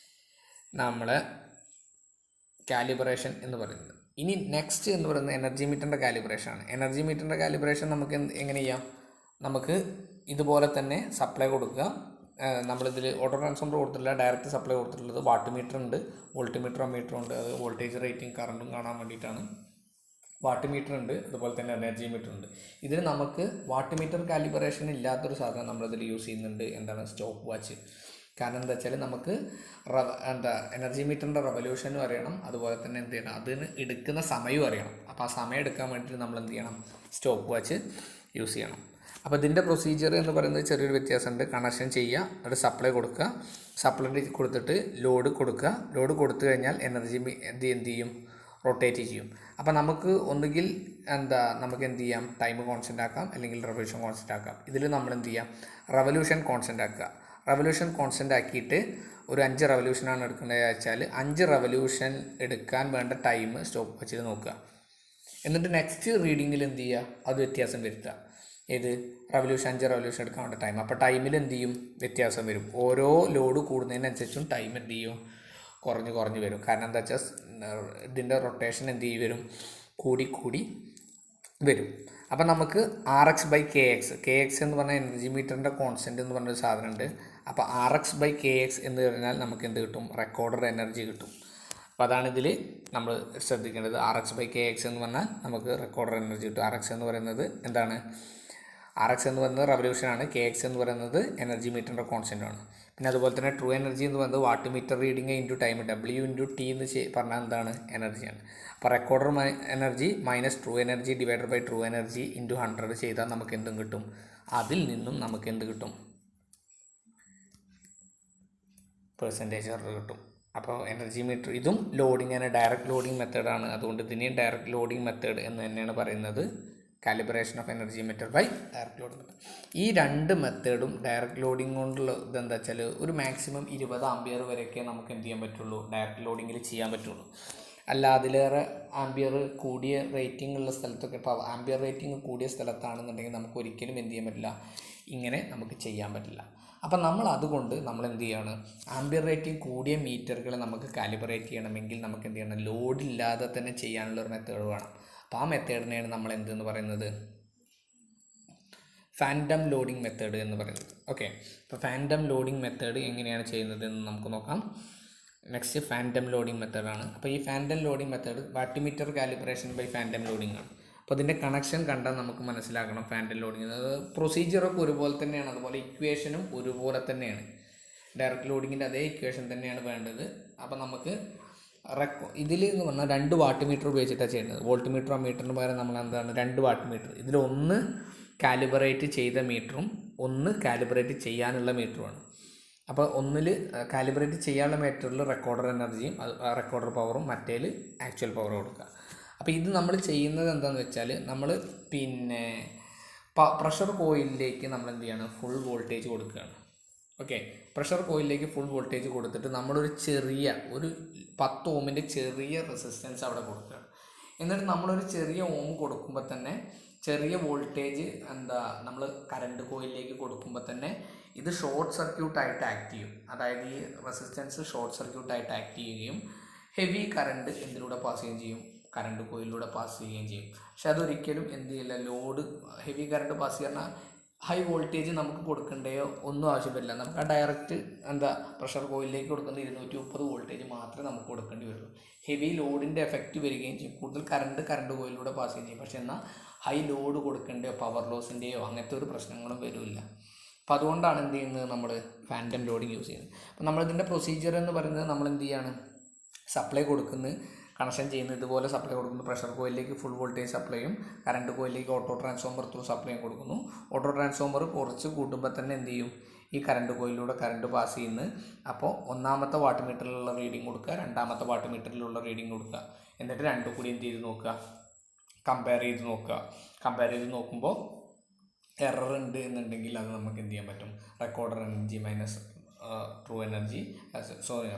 നമ്മൾ കാലിബ്രേഷൻ എന്ന് പറയുന്നത്. ഇനി നെക്സ്റ്റ് എന്ന് പറയുന്നത് എനർജി മീറ്ററിൻ്റെ കാലിബ്രേഷനാണ്. എനർജി മീറ്ററിൻ്റെ കാലിബ്രേഷൻ നമുക്ക് എങ്ങനെ ചെയ്യാം, നമുക്ക് ഇതുപോലെ തന്നെ സപ്ലൈ കൊടുക്കുക. നമ്മളിതിൽ ഓട്ടോ ട്രാൻസ്ഫോമർ കൊടുത്തിട്ടില്ല, ഡയറക്റ്റ് സപ്ലൈ കൊടുത്തിട്ടുള്ളത് വാട്ട് മീറ്റർ ഉണ്ട്, വോൾട്ട് മീറ്റർ അമ്മീറ്റർ ഉണ്ട്. അത് വോൾട്ടേജ് റേറ്റിംഗ് കറണ്ടും കാണാൻ വേണ്ടിയിട്ടാണ്. വാട്ട് മീറ്റർ ഉണ്ട്, അതുപോലെ തന്നെ എനർജി മീറ്റർ ഉണ്ട്. ഇതിന് നമുക്ക് വാട്ട് മീറ്റർ കാലിബ്രേഷൻ ഇല്ലാത്തൊരു സാധനം നമ്മളിതിൽ യൂസ് ചെയ്യുന്നുണ്ട്. എന്താണ്, സ്റ്റോപ്പ് വാച്ച്. കാരണം എന്താ വെച്ചാൽ നമുക്ക് എനർജി മീറ്ററിൻ്റെ റെവല്യൂഷനും അറിയണം, അതുപോലെ തന്നെ എന്ത് ചെയ്യണം, അതിന് എടുക്കുന്ന സമയവും അറിയണം. അപ്പോൾ ആ സമയം എടുക്കാൻ വേണ്ടിയിട്ട് നമ്മൾ എന്ത് ചെയ്യണം, സ്റ്റോപ്പ് വാച്ച് യൂസ് ചെയ്യണം. അപ്പോൾ ഇതിൻ്റെ പ്രൊസീജിയർ എന്ന് പറയുന്നത് ചെറിയൊരു വ്യത്യാസമുണ്ട്. കണക്ഷൻ ചെയ്യുക, എന്നിട്ട് സപ്ലൈ കൊടുക്കുക, സപ്ലൈ കൊടുത്തിട്ട് ലോഡ് കൊടുക്കുക. ലോഡ് കൊടുത്തു കഴിഞ്ഞാൽ എനർജി എന്ത് ചെയ്യും, റൊട്ടേറ്റ് ചെയ്യും. അപ്പോൾ നമുക്ക് ഒന്നുകിൽ നമുക്ക് എന്ത് ചെയ്യാം, ടൈം കോൺസ്റ്റൻ്റ് ആക്കാം, അല്ലെങ്കിൽ റെവല്യൂഷൻ കോൺസ്റ്റൻ്റ് ആക്കാം. ഇതിൽ നമ്മൾ എന്ത് ചെയ്യാം, റെവല്യൂഷൻ കോൺസ്റ്റൻ്റ് ആക്കുക. റെവല്യൂഷൻ കോൺസ്റ്റൻ്റ് ആക്കിയിട്ട് ഒരു 5 റെവല്യൂഷനാണ് എടുക്കേണ്ടത് വെച്ചാൽ 5 റെവല്യൂഷൻ എടുക്കാൻ വേണ്ട ടൈം സ്റ്റോപ്പ് വെച്ചിട്ട് നോക്കുക. എന്നിട്ട് നെക്സ്റ്റ് റീഡിങ്ങിൽ എന്ത് ചെയ്യുക, അത് വ്യത്യാസം വരുത്തുക. ഏത്, 5 റെവല്യൂഷൻ എടുക്കാൻ വേണ്ട ടൈം. അപ്പോൾ ടൈമിൽ എന്ത് ചെയ്യും, വ്യത്യാസം വരും. ഓരോ ലോഡ് കൂടുന്നതിനനുസരിച്ചും ടൈം എന്ത് ചെയ്യും, കുറഞ്ഞ് വരും. കാരണം എന്താ വെച്ചാൽ ഇതിൻ്റെ റൊട്ടേഷൻ എന്ത് ചെയ്യും വരും, കൂടി വരും. അപ്പം നമുക്ക് RX/KX എന്ന് പറഞ്ഞാൽ എനർജി മീറ്ററിൻ്റെ കോൺസ്റ്റൻറ്റ് എന്ന് പറഞ്ഞൊരു സാധനമുണ്ട്. അപ്പോൾ RX/KX എന്ന് പറഞ്ഞാൽ നമുക്ക് എന്ത് കിട്ടും, റെക്കോർഡർ എനർജി കിട്ടും. അപ്പോൾ അതാണ് ഇതിൽ നമ്മൾ ശ്രദ്ധിക്കേണ്ടത്. RX/KX എന്ന് പറഞ്ഞാൽ നമുക്ക് റെക്കോർഡർ എനർജി കിട്ടും. RX എന്ന് പറയുന്നത് എന്താണ്, RX എന്ന് പറയുന്നത് റെവല്യൂഷനാണ്, KX എന്ന് പറയുന്നത് എനർജി മീറ്ററിൻ്റെ കോൺസ്റ്റൻ്റാണ്. പിന്നെ അതുപോലെ തന്നെ ട്രൂ എനർജി എന്ന് പറയുന്നത് watt meter reading into time, W/T എന്ന് പറഞ്ഞാൽ എന്താണ്, എനർജിയാണ്. അപ്പോൾ recorder energy minus true energy divided by true energy into 100 ചെയ്താൽ നമുക്ക് എന്തും കിട്ടും, അതിൽ നിന്നും നമുക്ക് എന്ത് കിട്ടും, പെർസെൻറ്റേജ് എറർ കിട്ടും. അപ്പോൾ എനർജി മീറ്റർ ഇതും ലോഡിങ് ഡയറക്റ്റ് ലോഡിങ് മെത്തേഡാണ്. അതുകൊണ്ട് ഇതിനെയും ഡയറക്റ്റ് ലോഡിങ് മെത്തേഡ് എന്ന് തന്നെയാണ് പറയുന്നത്. Calibration of energy meter by direct loading method. ഈ രണ്ട് മെത്തേഡും ഡയറക്റ്റ് ലോഡിംഗ് കൊണ്ടുള്ള ഇതെന്താ വെച്ചാൽ ഒരു മാക്സിമം 20 ആംബിയർ വരെയൊക്കെ നമുക്ക് എന്ത് ചെയ്യാൻ പറ്റുള്ളൂ, ഡയറക്റ്റ് ലോഡിങ്ങിൽ ചെയ്യാൻ പറ്റുള്ളൂ. അല്ല അതിലേറെ ആംബിയർ കൂടിയ റേറ്റിംഗ് ഉള്ള സ്ഥലത്തൊക്കെ, ഇപ്പോൾ ആംബിയർ റേറ്റിംഗ് കൂടിയ സ്ഥലത്താണെന്നുണ്ടെങ്കിൽ നമുക്ക് ഒരിക്കലും എന്ത് ചെയ്യാൻ പറ്റില്ല, ഇങ്ങനെ നമുക്ക് ചെയ്യാൻ പറ്റില്ല. അപ്പം നമ്മൾ അതുകൊണ്ട് നമ്മൾ എന്ത് ചെയ്യാണ്, ആംബിയർ റേറ്റിംഗ് കൂടിയ മീറ്ററുകൾ നമുക്ക് കാലിബ്രേറ്റ് ചെയ്യണമെങ്കിൽ നമുക്ക് എന്ത് ചെയ്യണം, ലോഡില്ലാതെ തന്നെ ചെയ്യാനുള്ളൊരു മെത്തേഡ് വേണം. അപ്പോൾ ആ മെത്തേഡിനെയാണ് നമ്മൾ എന്തെന്ന് പറയുന്നത്, ഫാൻഡം ലോഡിംഗ് മെത്തേഡ് എന്ന് പറയുന്നത്. ഓക്കെ, അപ്പോൾ ഫാൻഡം ലോഡിംഗ് മെത്തേഡ് എങ്ങനെയാണ് ചെയ്യുന്നത് എന്ന് നമുക്ക് നോക്കാം. നെക്സ്റ്റ് ഫാൻഡം ലോഡിംഗ് മെത്തേഡാണ്. അപ്പോൾ ഈ phantom loading method wattmeter calibration by phantom loading ആണ്. അപ്പോൾ അതിൻ്റെ കണക്ഷൻ കണ്ടാൽ നമുക്ക് മനസ്സിലാക്കണം ഫാൻഡം ലോഡിംഗ്. അത് പ്രൊസീജിയറൊക്കെ ഒരുപോലെ തന്നെയാണ്, അതുപോലെ ഇക്വേഷനും ഒരുപോലെ തന്നെയാണ്. ഡയറക്റ്റ് ലോഡിങ്ങിൻ്റെ അതേ ഇക്വേഷൻ തന്നെയാണ് വേണ്ടത്. അപ്പോൾ നമുക്ക് ഇതിൽ എന്ന് പറഞ്ഞാൽ 2 വാട്ട് മീറ്റർ ഉപയോഗിച്ചിട്ടാണ് ചെയ്യുന്നത്. വോൾട്ട് മീറ്റർ അമ്മീറ്ററിന് പകരം നമ്മൾ എന്താണ് 2 വാട്ട് മീറ്റർ, ഇതിലൊന്ന് കാലിബ്രേറ്റ് ചെയ്ത മീറ്ററും ഒന്ന് കാലിബ്രേറ്റ് ചെയ്യാനുള്ള മീറ്ററുമാണ്. അപ്പോൾ ഒന്നിൽ കാലിബ്രേറ്റ് ചെയ്യാനുള്ള മീറ്ററിൽ റെക്കോർഡർ എനർജിയും റെക്കോർഡർ പവറും മറ്റേൽ ആക്ച്വൽ പവർ കൊടുക്കുക. അപ്പോൾ ഇത് നമ്മൾ ചെയ്യുന്നത് എന്താണെന്ന് വെച്ചാൽ നമ്മൾ പ്രഷർ കോയിലിലേക്ക് നമ്മൾ എന്ത് ചെയ്യണം, ഫുൾ വോൾട്ടേജ് കൊടുക്കുകയാണ്. ഓക്കെ, പ്രഷർ കോയിലിലേക്ക് ഫുൾ വോൾട്ടേജ് കൊടുത്തിട്ട് നമ്മളൊരു ചെറിയ 10 ഓമിൻ്റെ ചെറിയ റെസിസ്റ്റൻസ് അവിടെ കൊടുക്കുകയാണ്. എന്നിട്ട് നമ്മളൊരു ചെറിയ ഓം കൊടുക്കുമ്പോൾ തന്നെ ചെറിയ വോൾട്ടേജ് നമ്മൾ കറണ്ട് കോയിലിലേക്ക് കൊടുക്കുമ്പോൾ തന്നെ ഇത് ഷോർട്ട് സർക്യൂട്ടായിട്ട് ആക്ട് ചെയ്യും. അതായത് ഈ റെസിസ്റ്റൻസ് ഷോർട്ട് സർക്യൂട്ടായിട്ട് ആക്ട് ചെയ്യുകയും ഹെവി കറണ്ട് എന്തിലൂടെ പാസ് ചെയ്യുകയും ചെയ്യും, കറണ്ട് കോയിലൂടെ പാസ് ചെയ്യുകയും ചെയ്യും. പക്ഷെ അതൊരിക്കലും എന്ത് ചെയ്യില്ല, ലോഡ് ഹെവി കറണ്ട് പാസ് ചെയ്യുന്ന ഹൈ വോൾട്ടേജ് നമുക്ക് കൊടുക്കേണ്ടയോ ഒന്നും ആവശ്യമില്ല. നമുക്ക് ആ ഡയറക്റ്റ് പ്രഷർ കോയിലിലേക്ക് കൊടുക്കുന്ന 230 വോൾട്ടേജ് മാത്രമേ നമുക്ക് കൊടുക്കേണ്ടി വരുള്ളൂ. ഹെവി ലോഡിൻ്റെ എഫക്റ്റ് വരികയും ചെയ്യും, കൂടുതൽ കറണ്ട് കോയിലൂടെ പാസ് ചെയ്യുകയും ചെയ്യും. പക്ഷേ എന്നാൽ ഹൈ ലോഡ് കൊടുക്കേണ്ടയോ പവർ ലോസിൻ്റെയോ അങ്ങനത്തെ ഒരു പ്രശ്നങ്ങളും വരില്ല. അപ്പോൾ അതുകൊണ്ടാണ് എന്ത് ചെയ്യുന്നത്, നമ്മൾ ഫാൻറ്റം ലോഡിങ് യൂസ് ചെയ്യുന്നത്. അപ്പോൾ നമ്മളിതിൻ്റെ പ്രൊസീജിയർ എന്ന് പറയുന്നത്, നമ്മൾ എന്ത് ചെയ്യാണ്, സപ്ലൈ കൊടുക്കുന്നത്, കണക്ഷൻ ചെയ്യുന്നത് ഇതുപോലെ സപ്ലൈ കൊടുക്കുന്നു. പ്രഷർ കോയിലിലേക്ക് ഫുൾ വോൾട്ടേജ് സപ്ലൈയും കറണ്ട് കോയിലിലേക്ക് ഓട്ടോ ട്രാൻസ്ഫോമർ ത്രൂ സപ്ലൈയും കൊടുക്കുന്നു. ഓട്ടോ ട്രാൻസ്ഫോമർ കുറച്ച് കൂട്ടുമ്പോൾ തന്നെ എന്ത് ചെയ്യും, ഈ കറണ്ട് കോയിലൂടെ കറണ്ട് പാസ് ചെയ്യുന്നത്. അപ്പോൾ ഒന്നാമത്തെ വാട്ട് മീറ്ററിലുള്ള റീഡിങ് കൊടുക്കുക, രണ്ടാമത്തെ വാട്ട് മീറ്ററിലുള്ള റീഡിങ് കൊടുക്കുക. എന്നിട്ട് രണ്ടും കൂടി എന്ത് ചെയ്ത് നോക്കുക, കമ്പയർ ചെയ്ത് നോക്കുക. കമ്പയർ ചെയ്ത് നോക്കുമ്പോൾ എറർ ഉണ്ട് എന്നുണ്ടെങ്കിൽ അത് നമുക്ക് എന്ത് ചെയ്യാൻ പറ്റും, recorder energy minus true energy,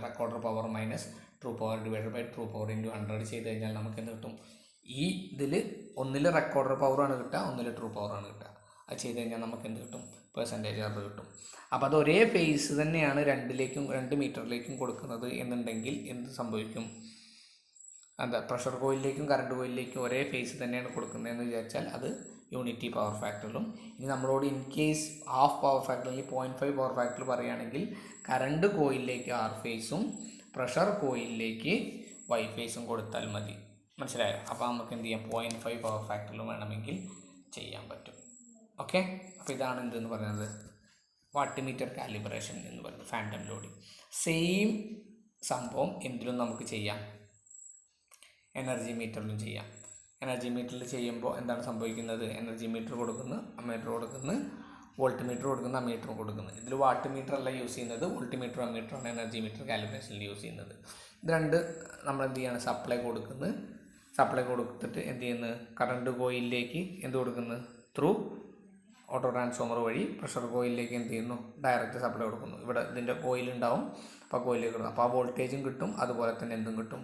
recorder power minus true power divided by true power into 100 ചെയ്ത് കഴിഞ്ഞാൽ നമുക്ക് എന്ത് കിട്ടും, ഈ ഇതിൽ ഒന്നിൽ റെക്കോർഡർ പവറാണ് കിട്ടുക, ഒന്നിൽ ട്രൂ പവറാണ് കിട്ടുക. അത് ചെയ്ത് കഴിഞ്ഞാൽ നമുക്ക് എന്ത് കിട്ടും, പെർസെൻറ്റേജ് എറർ കിട്ടും. അപ്പോൾ അത് ഒരേ ഫേസ് തന്നെയാണ് 2 മീറ്ററിലേക്കും കൊടുക്കുന്നത് എന്നുണ്ടെങ്കിൽ എന്ത് സംഭവിക്കും, പ്രഷർ കോയിലിലേക്കും കറണ്ട് കോയിലിലേക്കും ഒരേ ഫേസ് തന്നെയാണ് കൊടുക്കുന്നതെന്ന് വിചാരിച്ചാൽ അത് യൂണിറ്റി പവർ ഫാക്ടറിലും. ഇനി നമ്മളോട് in case half power factor അല്ലെങ്കിൽ 0.5 പവർ ഫാക്ടർ പറയുകയാണെങ്കിൽ കറണ്ട് കോയിലിലേക്ക് R ഫേസും പ്രഷർ കോയിലിലേക്ക് Y ഫേസും കൊടുത്താൽ മതി. മനസ്സിലായോ? അപ്പോൾ നമുക്ക് എന്ത് ചെയ്യാം, 0.5 പവർ ഫാക്ടറിലും വേണമെങ്കിൽ ചെയ്യാൻ പറ്റും. ഓക്കെ, അപ്പോൾ ഇതാണ് എന്തെന്ന് പറയുന്നത്, വാട്ട് മീറ്റർ കാലിബ്രേഷൻ എന്ന് പറയുന്നത്, ഫാൻറ്റം ലോഡിങ്. സെയിം സംഭവം എന്തിലും നമുക്ക് ചെയ്യാം, എനർജി മീറ്ററിലും ചെയ്യാം. എനർജി മീറ്ററിൽ ചെയ്യുമ്പോൾ എന്താണ് സംഭവിക്കുന്നത്, എനർജി മീറ്റർ കൊടുക്കുന്നു, അമ്മീറ്റർ കൊടുക്കുന്നു, വോൾട്ട് മീറ്റർ കൊടുക്കുന്നു, അമ്മീറ്റർ കൊടുക്കുന്നു. ഇതിൽ വാട്ട് മീറ്റർ അല്ല യൂസ് ചെയ്യുന്നത്, വോൾട്ട് മീറ്റർ അമ്മീറ്ററാണ് എനർജി മീറ്റർ കാലിബ്രേഷനിൽ യൂസ് ചെയ്യുന്നത്. ഇത് രണ്ട് നമ്മൾ എന്ത് ചെയ്യണം, സപ്ലൈ കൊടുക്കുന്നത്. സപ്ലൈ കൊടുത്തിട്ട് എന്ത് ചെയ്യുന്നത്, കറണ്ട് കോയിലിലേക്ക് എന്ത് കൊടുക്കുന്നത്, ത്രൂ ഓട്ടോ ട്രാൻസ്ഫോമർ വഴി പ്രഷർ കോയിലിലേക്ക് എന്ത് ചെയ്യുന്നു, ഡയറക്റ്റ് സപ്ലൈ കൊടുക്കുന്നു. ഇവിടെ ഇതിൻ്റെ കോയിലുണ്ടാവും, അപ്പോൾ കോയിലേക്ക് കിട്ടും. അപ്പോൾ ആ വോൾട്ടേജും കിട്ടും, അതുപോലെ തന്നെ എന്തും കിട്ടും.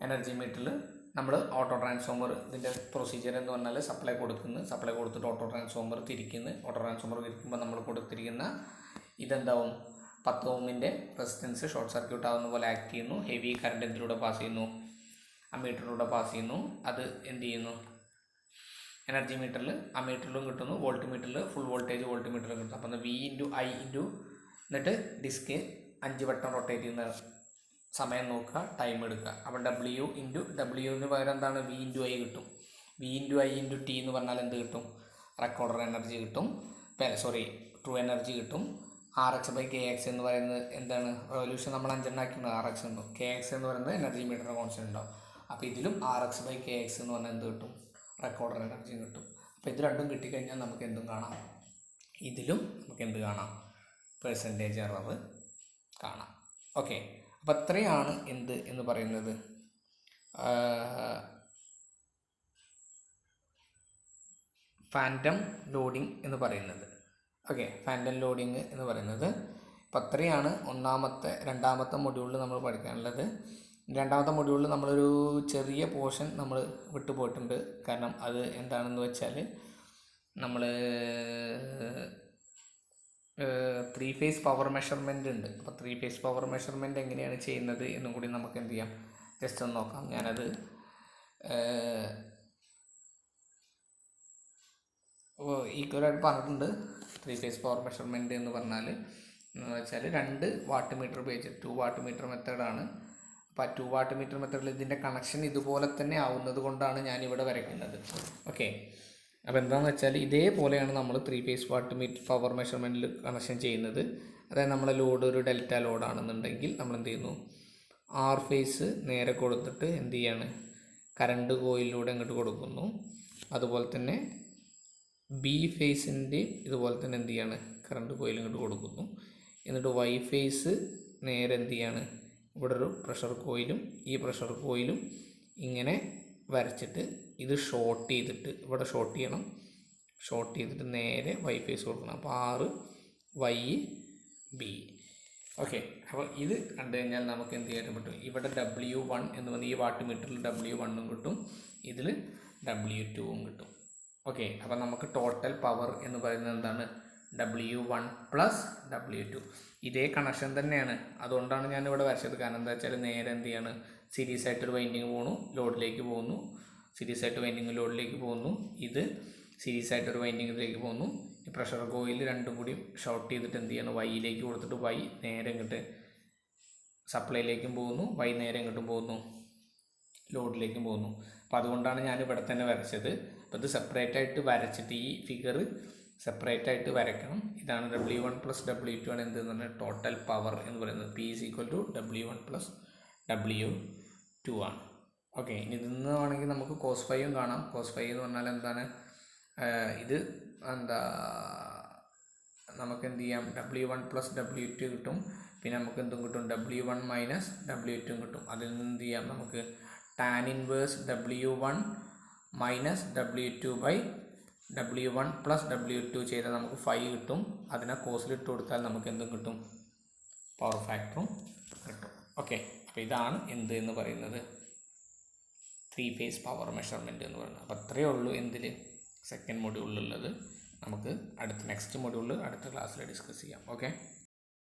എനർജി മീറ്ററിൽ നമ്മൾ ഓട്ടോ ട്രാൻസ്ഫോമർ, ഇതിൻ്റെ പ്രൊസീജിയർ എന്ന് പറഞ്ഞാൽ സപ്ലൈ കൊടുക്കുന്നു, സപ്ലൈ കൊടുത്തിട്ട് ഓട്ടോ ട്രാൻസ്ഫോമർ തിരിക്കുന്നു. ഓട്ടോ ട്രാൻസ്ഫോമർ തിരിക്കുമ്പോൾ നമ്മൾ കൊടുത്തിരിക്കുന്ന ഇതെന്താവും, 10 ഓമിൻ്റെ റെസിസ്റ്റൻസ് ഷോർട്ട് സർക്യൂട്ട് ആവുന്ന പോലെ ആക്ട് ചെയ്യുന്നു. ഹെവി കറണ്ട് എന്തിലൂടെ പാസ് ചെയ്യുന്നു, അമ്മീറ്ററിലൂടെ പാസ് ചെയ്യുന്നു. അത് എന്ത് ചെയ്യുന്നു, എനർജി മീറ്ററിൽ അമ്മീറ്ററിലും കിട്ടുന്നു, വോൾട്ട് മീറ്ററിൽ ഫുൾ വോൾട്ടേജ് വോൾട്ട് മീറ്ററിൽ കിട്ടും. അപ്പോൾ V/I എന്നിട്ട് ഡിസ്ക് 5 വട്ടം റൊട്ടേറ്റ് ചെയ്യുന്ന സമയം നോക്കുക, ടൈം എടുക്കുക. അപ്പോൾ W പകരം എന്താണ്, V/I കിട്ടും. V/I/T എന്ന് പറഞ്ഞാൽ എന്ത് കിട്ടും, റെക്കോർഡർ എനർജി കിട്ടും, ട്രൂ എനർജി കിട്ടും. RX/KX എന്ന് പറയുന്നത് എന്താണ്, റെവല്യൂഷൻ നമ്മൾ 5 എണ്ണാക്കിയാണ്, RX എന്നും KX എന്ന് പറയുന്നത് എനർജി മീറ്ററിൻ്റെ കോൺസ്റ്റൻ്റ് ഉണ്ടാവും. അപ്പോൾ ഇതിലും RX/KX എന്ന് പറഞ്ഞാൽ എന്ത് കിട്ടും, റെക്കോർഡർ എനർജിയും കിട്ടും. അപ്പോൾ ഇത് രണ്ടും കിട്ടിക്കഴിഞ്ഞാൽ നമുക്ക് എന്തും കാണാം, ഇതിലും നമുക്ക് എന്ത് കാണാം, പെർസെൻറ്റേജ് എറർ കാണാം. ഓക്കെ, അപ്പോൾ അത്രയാണ് എന്ത് എന്ന് പറയുന്നത്, ഫാൻറ്റം ലോഡിങ് എന്ന് പറയുന്നത്. ഓക്കെ, ഫാൻറ്റം ലോഡിങ് എന്ന് പറയുന്നത് അപ്പോൾ അത്രയാണ് രണ്ടാമത്തെ മൊഡ്യൂളിൽ നമ്മൾ പഠിക്കാനുള്ളത്. രണ്ടാമത്തെ മൊഡ്യൂളിൽ നമ്മളൊരു ചെറിയ പോർഷൻ നമ്മൾ വിട്ടുപോയിട്ടുണ്ട്. കാരണം അത് എന്താണെന്ന് വെച്ചാൽ നമ്മൾ 3 ഫേസ് പവർ മെഷർമെൻ്റ് ഉണ്ട്. അപ്പോൾ 3 ഫേസ് പവർ മെഷർമെൻറ്റ് എങ്ങനെയാണ് ചെയ്യുന്നത് എന്നും കൂടി നമുക്ക് എന്ത് ചെയ്യാം, ജസ്റ്റ് ഒന്ന് നോക്കാം. ഞാനത് ഈക്വലായിട്ട് പറഞ്ഞിട്ടുണ്ട്. 3 ഫേസ് പവർ മെഷർമെൻറ്റ് എന്ന് പറഞ്ഞാൽ വെച്ചാൽ 2 വാട്ട് മീറ്റർ ഉപയോഗിച്ച് 2 വാട്ട് മീറ്റർ മെത്തേഡാണ്. അപ്പോൾ 2 വാട്ട് മീറ്റർ മെത്തേഡിൽ ഇതിൻ്റെ കണക്ഷൻ ഇതുപോലെ തന്നെ ആവുന്നത് കൊണ്ടാണ് ഞാനിവിടെ വരയ്ക്കുന്നത്. ഓക്കെ, അപ്പോൾ എന്താണെന്ന് വെച്ചാൽ ഇതേപോലെയാണ് നമ്മൾ 3 ഫേസ് വാട്ട് മീറ്റർ പവർ മെഷർമെൻറ്റിൽ കണക്ഷൻ ചെയ്യുന്നത്. അതായത് നമ്മളെ ലോഡ് ഒരു ഡെൽറ്റ ലോഡാണെന്നുണ്ടെങ്കിൽ നമ്മൾ എന്ത് ചെയ്യുന്നു, R ഫേസ് നേരെ കൊടുത്തിട്ട് എന്ത് ചെയ്യാണ്, കറണ്ട് കോയിലൂടെ അങ്ങോട്ട് കൊടുക്കുന്നു. അതുപോലെ തന്നെ B ഫേസിൻ്റെ ഇതുപോലെ തന്നെ എന്ത് ചെയ്യാണ്, കറണ്ട് കോയിൽ ഇങ്ങോട്ട് കൊടുക്കുന്നു. എന്നിട്ട് Y ഫേസ് നേരെ എന്ത് ചെയ്യാണ്, ഇവിടെ ഒരു പ്രഷർ കോയിലും ഈ പ്രഷർ കോയിലും ഇങ്ങനെ വരച്ചിട്ട് ഇത് ഷോർട്ട് ചെയ്തിട്ട് ഇവിടെ ഷോർട്ട് ചെയ്യണം. ഷോർട്ട് ചെയ്തിട്ട് നേരെ Y ഫേസ് കൊടുക്കണം. അപ്പോൾ RYB. ഓക്കെ, അപ്പോൾ ഇത് കണ്ടു കഴിഞ്ഞാൽ നമുക്ക് എന്ത് ചെയ്യാൻ പറ്റും, ഇവിടെ W1 എന്ന് പറഞ്ഞാൽ ഈ വാട്ട് മീറ്ററിൽ W1 കിട്ടും, ഇതിൽ W2 കിട്ടും. ഓക്കെ, അപ്പോൾ നമുക്ക് ടോട്ടൽ പവർ എന്ന് പറയുന്നത് എന്താണ്, W1 + W2. ഇതേ കണക്ഷൻ തന്നെയാണ്, അതുകൊണ്ടാണ് ഞാനിവിടെ വരച്ചത്. കാരണം എന്താ വെച്ചാൽ നേരെ എന്ത് ചെയ്യാണ്, സീരീസ് ആയിട്ടൊരു വൈൻഡിങ് പോകുന്നു, ലോഡിലേക്ക് പോകുന്നു, സീരീസ് ആയിട്ട് വൈൻഡിങ് ലോഡിലേക്ക് പോകുന്നു. ഇത് സീരീസ് ആയിട്ടൊരു വൈൻഡിങ്ങിലേക്ക് പോകുന്നു. ഈ പ്രഷർ കോയിൽ രണ്ടും കൂടി ഷോർട്ട് ചെയ്തിട്ട് എന്ത് ചെയ്യണം, വൈയിലേക്ക് കൊടുത്തിട്ട് വൈ നേരെ ഇങ്ങോട്ട് സപ്ലൈയിലേക്കും പോകുന്നു, വൈ നേരെ ഇങ്ങോട്ടും പോകുന്നു, ലോഡിലേക്കും പോകുന്നു. അപ്പോൾ അതുകൊണ്ടാണ് ഞാൻ ഇവിടെ തന്നെ വരച്ചത്. അപ്പോൾ ഇത് സെപ്പറേറ്റ് ആയിട്ട് വരച്ചിട്ട് ഈ ഫിഗർ സെപ്പറേറ്റ് ആയിട്ട് വരയ്ക്കണം. ഇതാണ് W1 + W2 ആണ് എന്തെന്ന് പറഞ്ഞാൽ ടോട്ടൽ പവർ എന്ന് പറയുന്നത്. P = W1 + W2 ആണ്. ഓക്കെ, ഇനി ഇതിന്ന് വേണമെങ്കിൽ നമുക്ക് cos ∅ കാണാം. cos ∅ എന്ന് പറഞ്ഞാൽ എന്താണ്, ഇത് എന്താ നമുക്ക് എന്ത് ചെയ്യാം, W1 + W2 കിട്ടും. പിന്നെ നമുക്ക് എന്തും കിട്ടും, W1 - W2 കിട്ടും. അതിൽ നിന്ന് എന്ത് ചെയ്യാം, നമുക്ക് tan inverse W1 - W2/W1 + W2 ചെയ്താൽ നമുക്ക് ∅ കിട്ടും. അതിനെ കോസിലിട്ട് കൊടുത്താൽ നമുക്ക് എന്തും കിട്ടും, പവർ ഫാക്ടറും കിട്ടും. ഓക്കെ, അപ്പോൾ ഇതാണ് എന്ത് എന്ന് പറയുന്നത് 3 ഫേസ് പവർ മെഷർമെൻറ്റ് എന്ന് പറയുന്നത്. അപ്പോൾ അത്രയേ ഉള്ളൂ എന്തിൽ, സെക്കൻഡ് മൊഡ്യൂളിലുള്ളത്. നമുക്ക് നെക്സ്റ്റ് മൊഡ്യൂളിൽ അടുത്ത ക്ലാസ്സിൽ ഡിസ്കസ് ചെയ്യാം. ഓക്കെ.